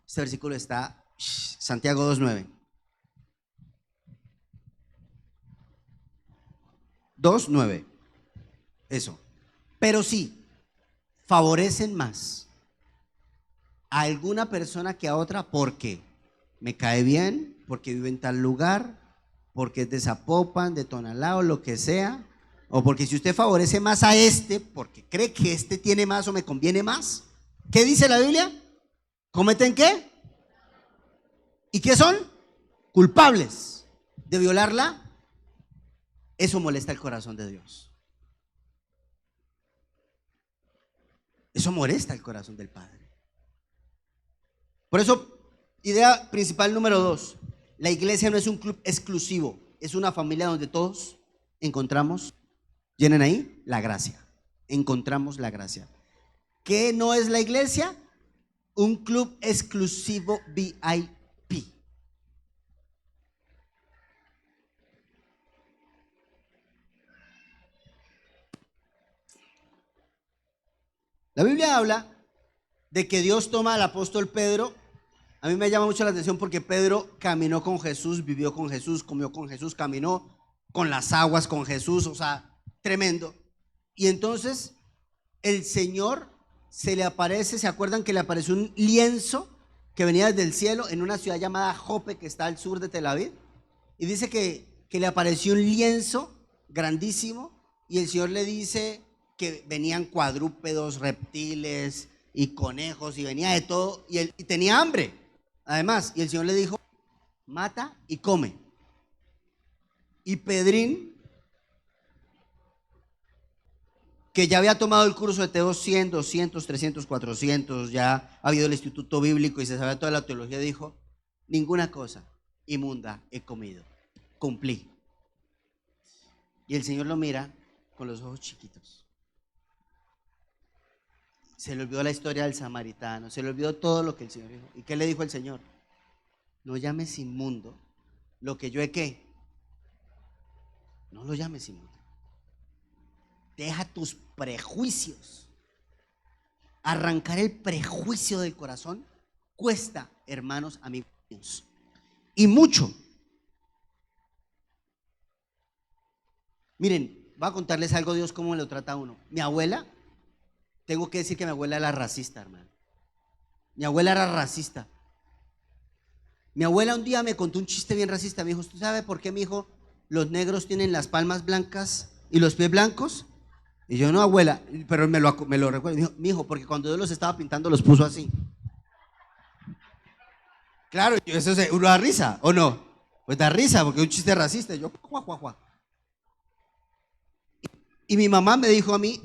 Este versículo está, Santiago 2:9. 2:9. Eso. Pero sí, favorecen más a alguna persona que a otra porque me cae bien, porque vive en tal lugar, porque es de Zapopan, de Tonalá o lo que sea, o porque si usted favorece más a este porque cree que este tiene más o me conviene más. ¿Qué dice la Biblia? ¿Cometen qué? ¿Y qué son? Culpables de violarla. Eso molesta el corazón de Dios. Eso molesta el corazón del Padre. Por eso, idea principal número 2, la iglesia no es un club exclusivo, es una familia donde todos encontramos, llenen ahí, la gracia. Encontramos la gracia. ¿Qué no es la iglesia? Un club exclusivo VIP. La Biblia habla de que Dios toma al apóstol Pedro. A mí me llama mucho la atención porque Pedro caminó con Jesús, vivió con Jesús, comió con Jesús, caminó con las aguas con Jesús, o sea, tremendo. Y entonces el Señor se le aparece, ¿se acuerdan que le apareció un lienzo que venía desde el cielo en una ciudad llamada Jope que está al sur de Tel Aviv? Y dice que le apareció un lienzo grandísimo y el Señor le dice que venían cuadrúpedos, reptiles y conejos y venía de todo y tenía hambre además, y el Señor le dijo, mata y come. Y Pedrín, que ya había tomado el curso de Teo 100, 200, 300, 400, ya ha habido el instituto bíblico y se sabía toda la teología, dijo, ninguna cosa inmunda he comido, cumplí. Y el Señor lo mira con los ojos chiquitos. Se le olvidó la historia del samaritano, se le olvidó todo lo que el Señor dijo. ¿Y qué le dijo el Señor? No llames inmundo lo que yo he ¿qué? No lo llames inmundo. Deja tus prejuicios. Arrancar el prejuicio del corazón cuesta, hermanos, amigos, y mucho. Miren, voy a contarles algo, Dios cómo me lo trata a uno. Mi abuela, tengo que decir que mi abuela era racista, hermano. Mi abuela era racista. Mi abuela un día me contó un chiste bien racista. Me dijo, ¿usted sabe por qué, mi hijo, los negros tienen las palmas blancas y los pies blancos? Y yo, no, abuela, pero me lo recuerdo. Me dijo, mi hijo, porque cuando Dios los estaba pintando los puso así. Claro, eso uno da risa, ¿o no? Pues da risa, porque es un chiste racista. Y yo, juá. Y mi mamá me dijo a mí,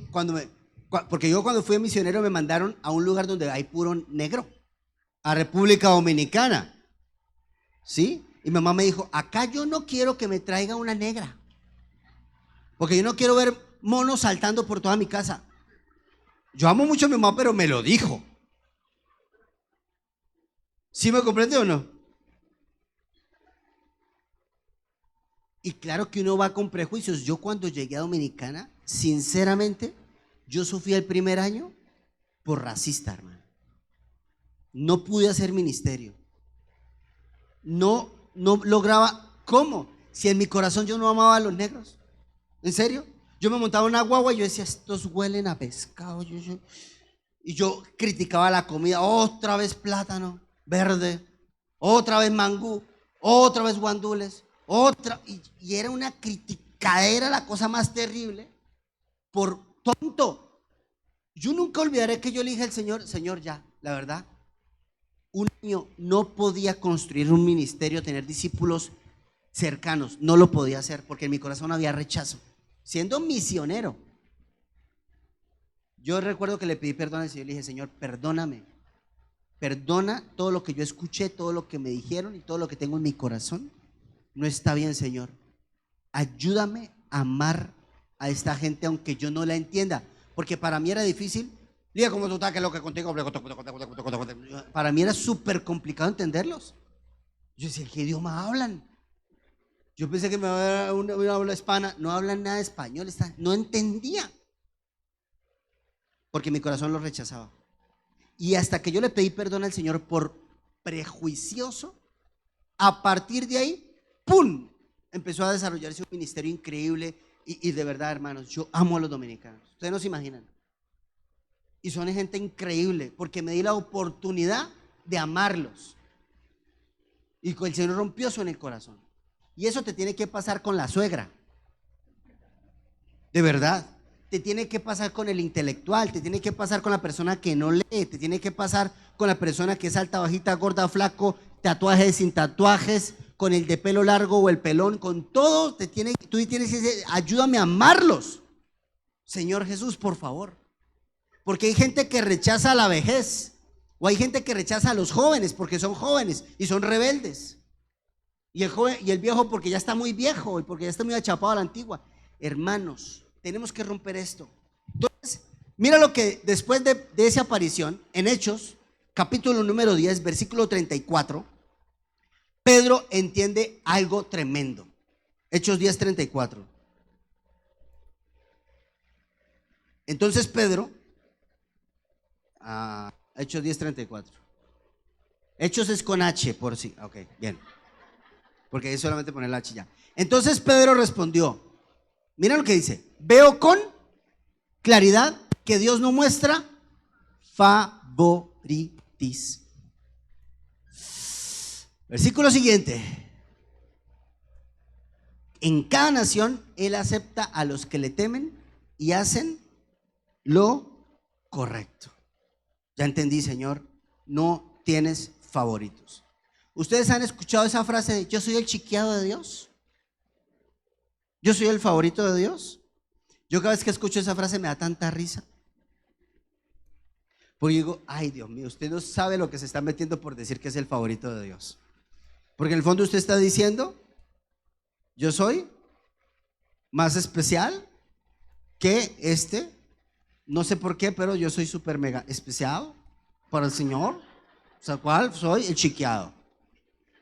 porque yo cuando fui misionero me mandaron a un lugar donde hay puro negro, a República Dominicana, ¿sí? Y mi mamá me dijo, acá yo no quiero que me traiga una negra, Porque yo no quiero ver monos saltando por toda mi casa. Yo amo mucho a mi mamá, pero me lo dijo. ¿Sí me comprende o no? Y claro que uno va con prejuicios. Yo cuando llegué a Dominicana, sinceramente, yo sufrí el primer año por racista, hermano. No pude hacer ministerio. No lograba. ¿Cómo? Si en mi corazón yo no amaba a los negros. ¿En serio? Yo me montaba en una guagua y yo decía, estos huelen a pescado. Y yo criticaba la comida. Otra vez plátano verde, otra vez mangú, otra vez guandules, y era una criticadera, la cosa más terrible, por tonto. Yo nunca olvidaré que yo le dije al Señor, Señor, ya, la verdad, un niño no podía construir un ministerio, tener discípulos cercanos, no lo podía hacer porque en mi corazón había rechazo, siendo misionero. Yo recuerdo que le pedí perdón al Señor, le dije, Señor, perdóname, perdona todo lo que yo escuché, todo lo que me dijeron y todo lo que tengo en mi corazón. No está bien, Señor. Ayúdame a amar a esta gente aunque yo no la entienda, porque para mí era difícil. Diga, ¿cómo tú estás? ¿Qué es lo que contigo? Para mí era súper complicado entenderlos. Yo decía, ¿qué idioma hablan? Yo pensé que me iba a dar una habla hispana. No hablan nada de español, no entendía, porque mi corazón los rechazaba. Y hasta que yo le pedí perdón al Señor por prejuicioso, a partir de ahí, ¡pum!, empezó a desarrollarse un ministerio increíble. Y de verdad, hermanos, yo amo a los dominicanos. Ustedes no se imaginan. Y son gente increíble porque me di la oportunidad de amarlos. Y el Señor rompió eso en el corazón. Y eso te tiene que pasar con la suegra. De verdad. Te tiene que pasar con el intelectual, te tiene que pasar con la persona que no lee, te tiene que pasar con la persona que es alta, bajita, gorda, flaco, tatuajes, sin tatuajes, con el de pelo largo o el pelón, con todo, tú tienes que decir, ayúdame a amarlos, Señor Jesús, por favor. Porque hay gente que rechaza la vejez, o hay gente que rechaza a los jóvenes porque son jóvenes y son rebeldes. Y el joven y el viejo porque ya está muy viejo y porque ya está muy achapado a la antigua. Hermanos, tenemos que romper esto. Entonces, mira lo que después de esa aparición, en Hechos, capítulo número 10, versículo 34, Pedro entiende algo tremendo. Hechos 10, 34. Entonces Pedro, Hechos 10, 34. Hechos es con H, por sí. Ok, bien. Porque es solamente poner la H ya. Entonces Pedro respondió, mira lo que dice, veo con claridad que Dios no muestra favoritismo. Versículo siguiente. En cada nación Él acepta a los que le temen y hacen lo correcto. Ya entendí, Señor, no tienes favoritos. ¿Ustedes han escuchado esa frase de yo soy el chiqueado de Dios? ¿Yo soy el favorito de Dios? Yo cada vez que escucho esa frase me da tanta risa. Porque digo, ay Dios mío, usted no sabe lo que se está metiendo por decir que es el favorito de Dios. Porque en el fondo usted está diciendo, yo soy más especial que no sé por qué, pero yo soy súper mega especial para el Señor. O sea, ¿cuál? Soy el chiqueado.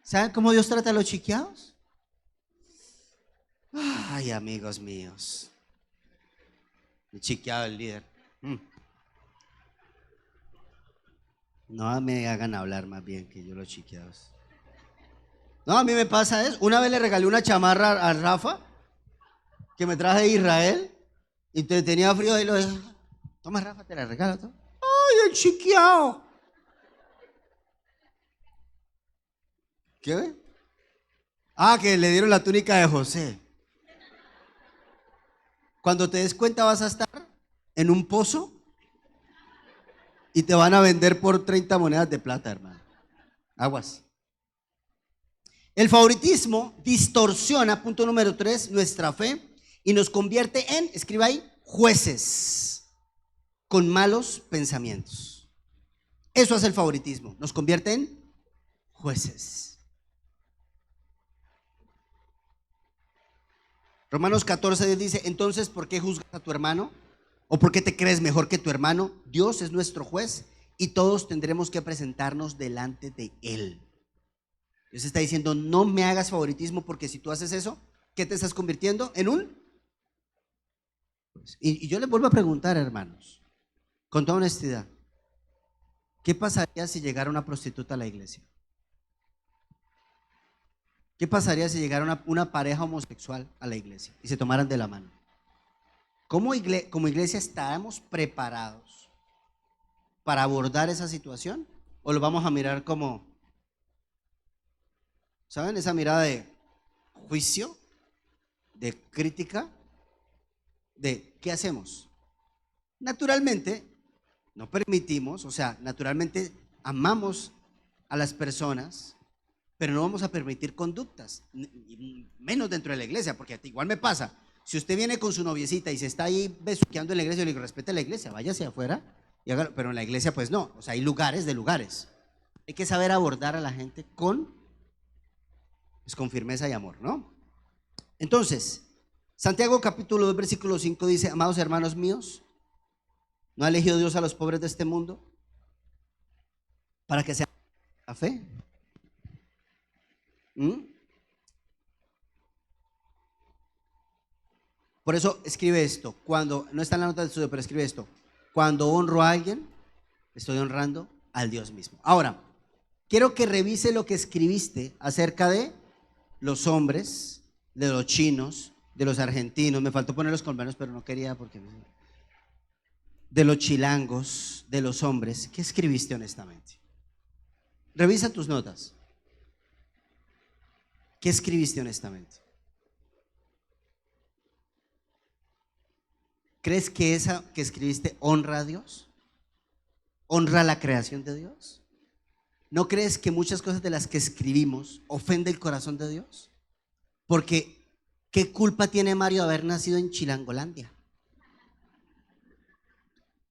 ¿Saben cómo Dios trata a los chiqueados? Ay, amigos míos. El chiqueado, el líder. No me hagan hablar más bien que yo los chiqueados. No, a mí me pasa eso. Una vez le regalé una chamarra a Rafa que me traje de Israel y tenía frío y lo dije, toma Rafa, te la regalo. ¿Todo? Ay, el chiqueado. ¿Qué? Que le dieron la túnica de José. Cuando te des cuenta vas a estar en un pozo y te van a vender por 30 monedas de plata, hermano. Aguas. El favoritismo distorsiona, punto número 3, nuestra fe y nos convierte en, escriba ahí, jueces con malos pensamientos. Eso hace el favoritismo, nos convierte en jueces. Romanos 14:10 dice, entonces, ¿por qué juzgas a tu hermano? ¿O por qué te crees mejor que tu hermano? Dios es nuestro juez y todos tendremos que presentarnos delante de Él. Dios está diciendo, no me hagas favoritismo, porque si tú haces eso, ¿qué te estás convirtiendo? En un... Y yo les vuelvo a preguntar, hermanos, con toda honestidad, ¿qué pasaría si llegara una prostituta a la iglesia? ¿Qué pasaría si llegara una pareja homosexual a la iglesia y se tomaran de la mano? Como iglesia estamos preparados para abordar esa situación? ¿O lo vamos a mirar como, ¿saben? Esa mirada de juicio, de crítica, de ¿qué hacemos? Naturalmente, no permitimos, o sea, naturalmente amamos a las personas, pero no vamos a permitir conductas, menos dentro de la iglesia, porque igual me pasa. Si usted viene con su noviecita y se está ahí besuqueando en la iglesia, yo le digo, respete la iglesia, váyase afuera y hágalo, pero en la iglesia pues no, o sea, hay lugares de lugares. Hay que saber abordar a la gente con firmeza y amor, ¿no? Entonces, Santiago capítulo 2 versículo 5 dice, amados hermanos míos, ¿no ha elegido Dios a los pobres de este mundo para que sean la fe? Por eso escribe esto, cuando, no está en la nota del estudio, pero escribe esto, cuando honro a alguien, estoy honrando al Dios mismo. Ahora, quiero que revise lo que escribiste acerca de los hombres, de los chinos, de los argentinos, me faltó poner los colombianos, pero no quería porque... De los chilangos, de los hombres, ¿qué escribiste honestamente? Revisa tus notas. ¿Qué escribiste honestamente? ¿Crees que esa que escribiste honra a Dios? ¿Honra la creación de Dios? ¿No crees que muchas cosas de las que escribimos ofende el corazón de Dios? Porque ¿qué culpa tiene Mario de haber nacido en Chilangolandia?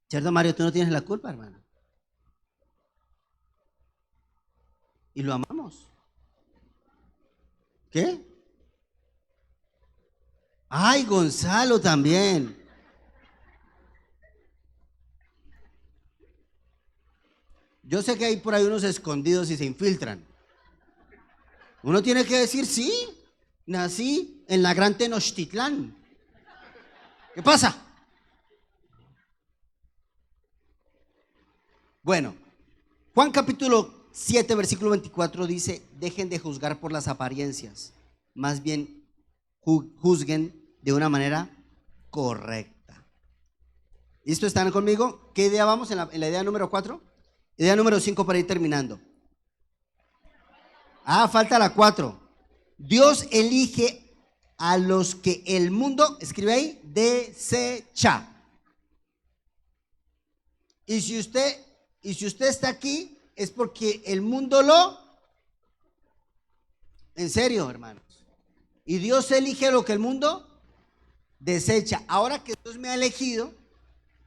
¿Cierto, Mario? Tú no tienes la culpa, hermano. Y lo amamos. ¿Qué? Ay, Gonzalo también. Yo sé que hay por ahí unos escondidos y se infiltran. Uno tiene que decir, sí, nací en la Gran Tenochtitlán. ¿Qué pasa? Bueno, Juan capítulo 7, versículo 24 dice, dejen de juzgar por las apariencias, más bien juzguen de una manera correcta. ¿Listo? ¿Están conmigo? ¿Qué idea vamos en la idea número 4? Idea número 5 para ir terminando. Falta la 4. Dios elige a los que el mundo, escribe ahí, desecha. Y si usted está aquí, es porque el mundo en serio, hermanos. Y Dios elige lo que el mundo desecha. Ahora que Dios me ha elegido,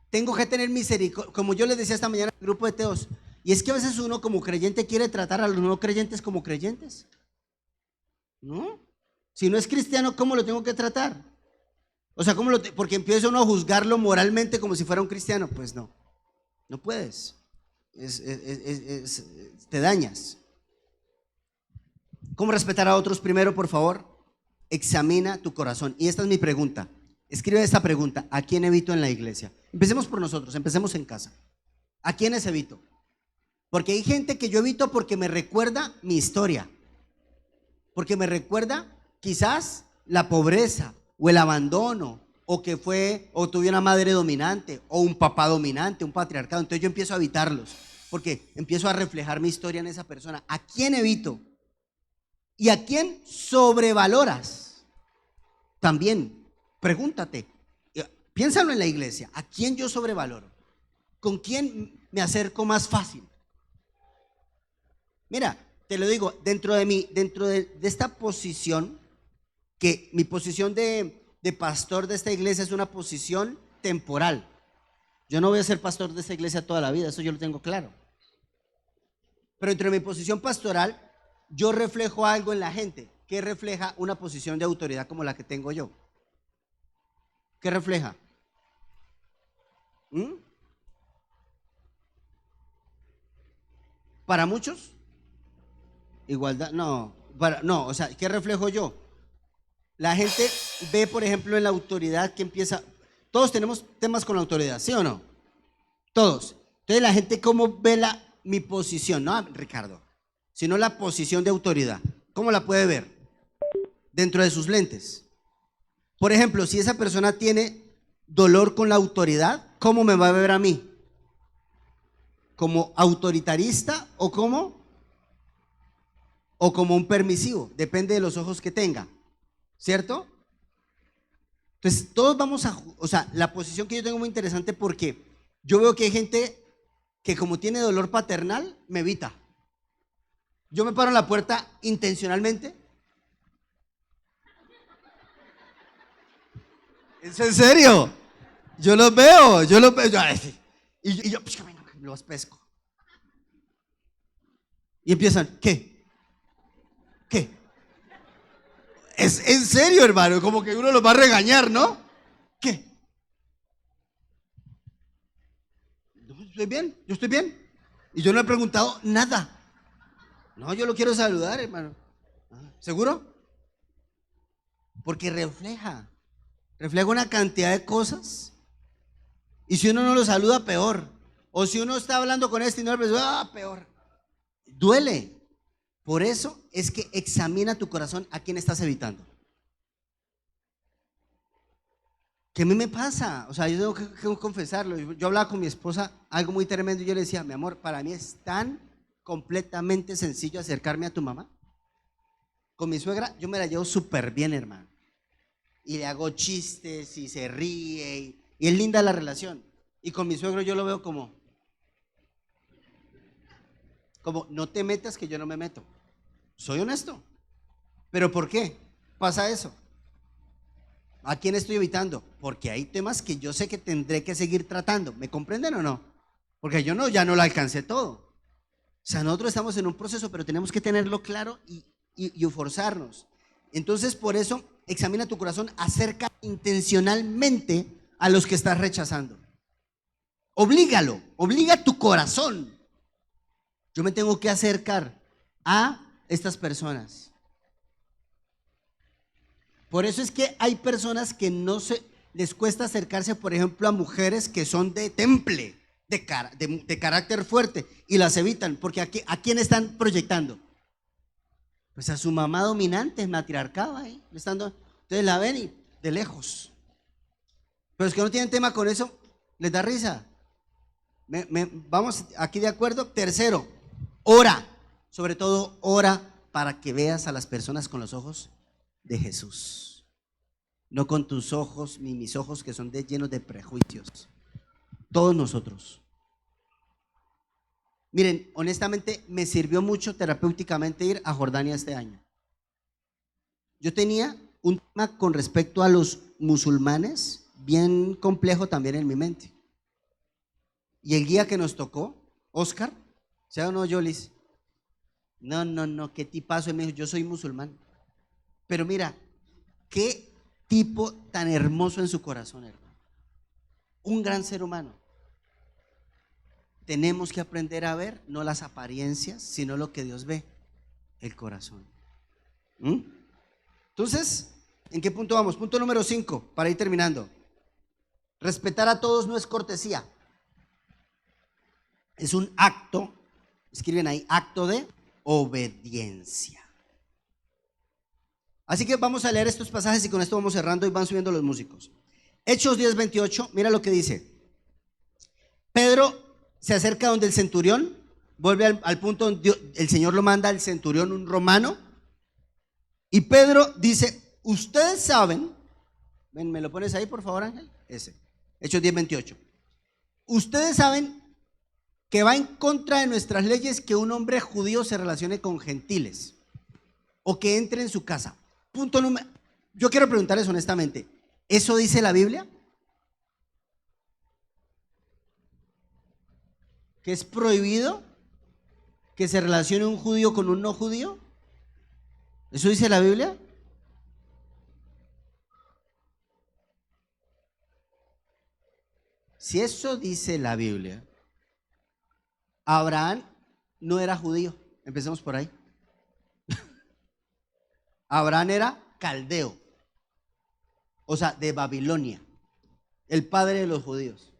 tengo que tener misericordia, como yo les decía esta mañana al grupo de teos. Y es que a veces uno como creyente quiere tratar a los no creyentes como creyentes, ¿no? Si no es cristiano, ¿cómo lo tengo que tratar? O sea, porque empieza uno a juzgarlo moralmente como si fuera un cristiano. Pues no puedes. Te dañas. ¿Cómo respetar a otros? Primero, por favor, examina tu corazón. Y esta es mi pregunta. Escribe esta pregunta: ¿a quién evito en la iglesia? Empecemos por nosotros, empecemos en casa. ¿A quiénes evito? Porque hay gente que yo evito porque me recuerda mi historia, porque me recuerda quizás la pobreza o el abandono, o tuve una madre dominante o un papá dominante, un patriarcado. Entonces yo empiezo a evitarlos porque empiezo a reflejar mi historia en esa persona. ¿A quién evito? ¿Y a quién sobrevaloras? También pregúntate, piénsalo en la iglesia. ¿A quién yo sobrevaloro? ¿Con quién me acerco más fácil? Mira, te lo digo, dentro de esta posición, que mi posición de pastor de esta iglesia es una posición temporal. Yo no voy a ser pastor de esta iglesia toda la vida, eso yo lo tengo claro. Pero entre mi posición pastoral, yo reflejo algo en la gente que refleja una posición de autoridad como la que tengo yo. ¿Qué refleja? ¿Mm? Para muchos, igualdad, no, no, o sea, ¿qué reflejo yo? La gente ve, por ejemplo, en la autoridad que empieza, todos tenemos temas con la autoridad, ¿sí o no? Todos. Entonces la gente cómo ve mi posición, no, Ricardo, sino la posición de autoridad. ¿Cómo la puede ver? Dentro de sus lentes. Por ejemplo, si esa persona tiene dolor con la autoridad, ¿cómo me va a ver a mí? ¿Como autoritarista o como un permisivo? Depende de los ojos que tenga, ¿cierto? Entonces todos vamos a, o sea, la posición que yo tengo es muy interesante porque yo veo que hay gente que como tiene dolor paternal, me evita. Yo me paro en la puerta intencionalmente. ¿Es en serio? Yo los veo. Y yo los pesco. Y empiezan, ¿qué? ¿Qué? Es en serio, hermano, como que uno los va a regañar, ¿no? ¿Qué? Yo estoy bien, yo estoy bien. Y yo no he preguntado nada. No, yo lo quiero saludar, hermano. ¿Seguro? Porque refleja una cantidad de cosas. Y si uno no lo saluda, peor. O si uno está hablando con este y no le pregunta, peor. Duele. Por eso es que examina tu corazón a quién estás evitando. ¿Qué a mí me pasa? O sea, yo tengo que confesarlo. Yo hablaba con mi esposa algo muy tremendo y yo le decía, mi amor, para mí es tan completamente sencillo acercarme a tu mamá. Con mi suegra yo me la llevo súper bien, hermano. Y le hago chistes y se ríe y es linda la relación. Y con mi suegro yo lo veo como no te metas que yo no me meto. Soy honesto. ¿Pero por qué pasa eso? ¿A quién estoy evitando? Porque hay temas que yo sé que tendré que seguir tratando. ¿Me comprenden o no? Porque yo ya no lo alcancé todo. O sea, nosotros estamos en un proceso, pero tenemos que tenerlo claro y forzarnos. Entonces, por eso, examina tu corazón, acerca intencionalmente a los que estás rechazando. Obliga tu corazón. Yo me tengo que acercar a estas personas. Por eso es que hay personas que les cuesta acercarse, por ejemplo, a mujeres que son de temple, de carácter fuerte, y las evitan, porque ¿a quién están proyectando? Pues a su mamá dominante, matriarcado ahí. Entonces la ven y de lejos. Pero es que no tienen tema con eso, les da risa. Vamos aquí de acuerdo. Tercero, ora. Sobre todo, ora para que veas a las personas con los ojos de Jesús. No con tus ojos, ni mis ojos que son llenos de prejuicios. Todos nosotros. Miren, honestamente me sirvió mucho terapéuticamente ir a Jordania este año. Yo tenía un tema con respecto a los musulmanes bien complejo también en mi mente. Y el guía que nos tocó, Oscar, ¿sí o no, Yolis? No, qué tipazo. Y me dijo, yo soy musulmán. Pero mira, qué tipo tan hermoso en su corazón, hermano. Un gran ser humano. Tenemos que aprender a ver no las apariencias, sino lo que Dios ve, el corazón. Entonces, ¿en qué punto vamos? Punto número 5, para ir terminando. Respetar a todos no es cortesía. Es un acto, escriben ahí, acto de obediencia. Así que vamos a leer estos pasajes y con esto vamos cerrando y van subiendo los músicos. Hechos 10:28, mira lo que dice. Pedro se acerca donde el centurión, vuelve al punto donde el Señor lo manda al centurión, un romano, y Pedro dice, ustedes saben, ven, ¿me lo pones ahí por favor, Ángel? Ese, Hechos 10:28. Ustedes saben que va en contra de nuestras leyes que un hombre judío se relacione con gentiles o que entre en su casa. Punto número, yo quiero preguntarles honestamente, ¿eso dice la Biblia? ¿Que es prohibido que se relacione un judío con un no judío? ¿Eso dice la Biblia? Si eso dice la Biblia, Abraham no era judío. Empecemos por ahí. Abraham era caldeo, o sea, de Babilonia, el padre de los judíos.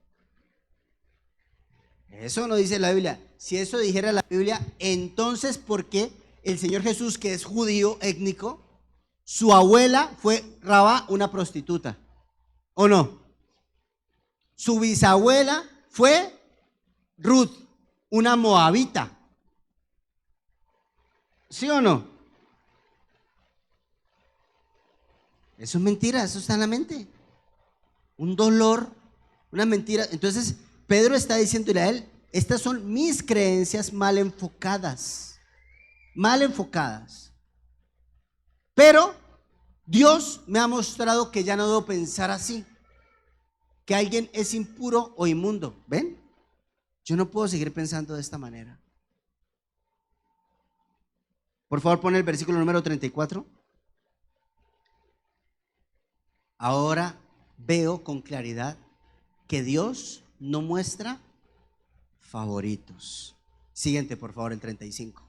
Eso no dice la Biblia. Si eso dijera la Biblia, entonces ¿por qué el Señor Jesús, que es judío étnico, su abuela fue Rabá, una prostituta? ¿O no? Su bisabuela fue Ruth, una moabita. ¿Sí o no? Eso es mentira, eso está en la mente. Un dolor, una mentira. Entonces, Pedro está diciéndole a él, estas son mis creencias mal enfocadas. Mal enfocadas. Pero Dios me ha mostrado que ya no debo pensar así. Que alguien es impuro o inmundo. ¿Ven? Yo no puedo seguir pensando de esta manera. Por favor, pon el versículo número 34. Ahora veo con claridad que Dios no muestra favoritos. Siguiente, por favor, el 35.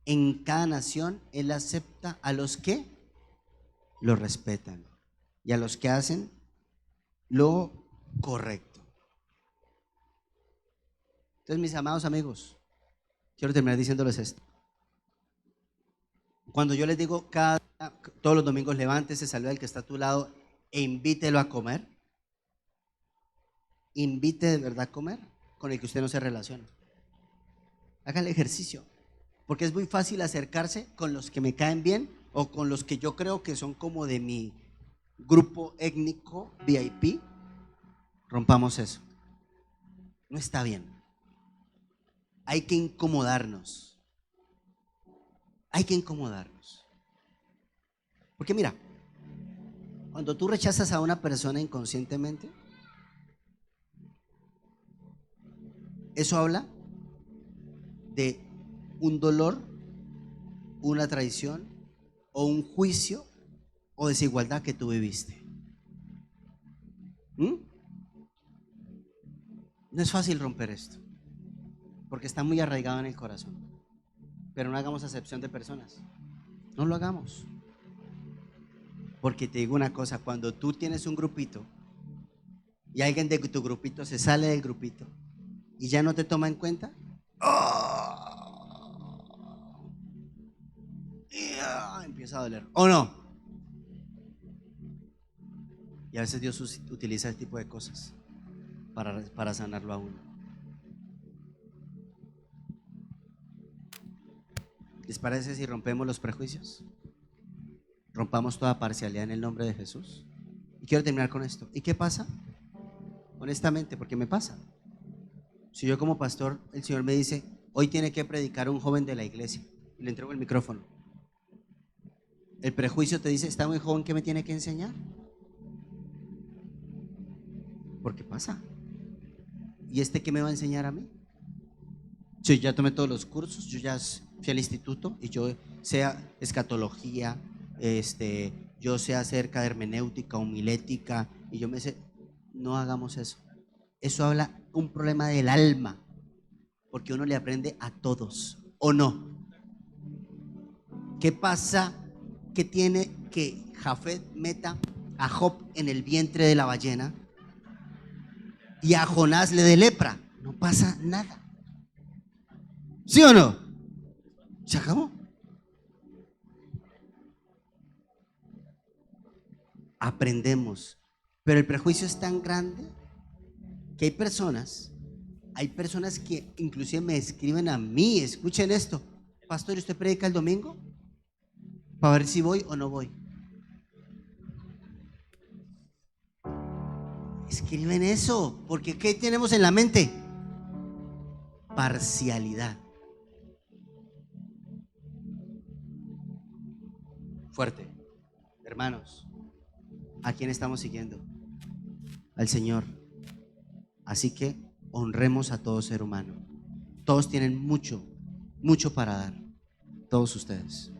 En cada nación Él acepta a los que lo respetan y a los que hacen lo correcto. Entonces, mis amados amigos, quiero terminar diciéndoles esto. Cuando yo les digo todos los domingos, levántese, saluda al que está a tu lado e invítelo a comer, invite de verdad a comer con el que usted no se relaciona. Haga el ejercicio, porque es muy fácil acercarse con los que me caen bien o con los que yo creo que son como de mi grupo étnico VIP. Rompamos eso. No está bien. Hay que incomodarnos. Hay que incomodarnos. Porque mira, cuando tú rechazas a una persona inconscientemente, eso habla de un dolor, una traición o un juicio o desigualdad que tú viviste. No es fácil romper esto, porque está muy arraigado en el corazón. Pero no hagamos acepción de personas. No lo hagamos. Porque te digo una cosa, cuando tú tienes un grupito y alguien de tu grupito se sale del grupito y ya no te toma en cuenta, empieza a doler. ¿O no? Y a veces Dios utiliza este tipo de cosas para sanarlo a uno. ¿Les parece si rompemos los prejuicios? Rompamos toda parcialidad en el nombre de Jesús. Y quiero terminar con esto. ¿Y qué pasa? Honestamente, porque me pasa. Si yo como pastor, el Señor me dice, hoy tiene que predicar un joven de la iglesia, y le entrego el micrófono. El prejuicio te dice, está muy joven, ¿qué me tiene que enseñar? Porque pasa. ¿Y este qué me va a enseñar a mí? Yo ya tomé todos los cursos, yo ya fui al instituto y yo sé escatología, yo sé acerca de hermenéutica, homilética, y yo me sé. No hagamos eso. Eso habla un problema del alma, porque uno le aprende a todos, ¿o no? ¿Qué pasa? ¿Qué tiene que Jafet meta a Job en el vientre de la ballena y a Jonás le dé lepra? No pasa nada. ¿Sí o no? Se acabó. Aprendemos. Pero el prejuicio es tan grande que hay personas que inclusive me escriben a mí, escuchen esto, pastor, ¿usted predica el domingo? Para ver si voy o no voy. Escriben eso, porque ¿qué tenemos en la mente? Parcialidad. Fuerte. Hermanos, ¿a quién estamos siguiendo? Al Señor. Así que honremos a todo ser humano. Todos tienen mucho, mucho para dar. Todos ustedes.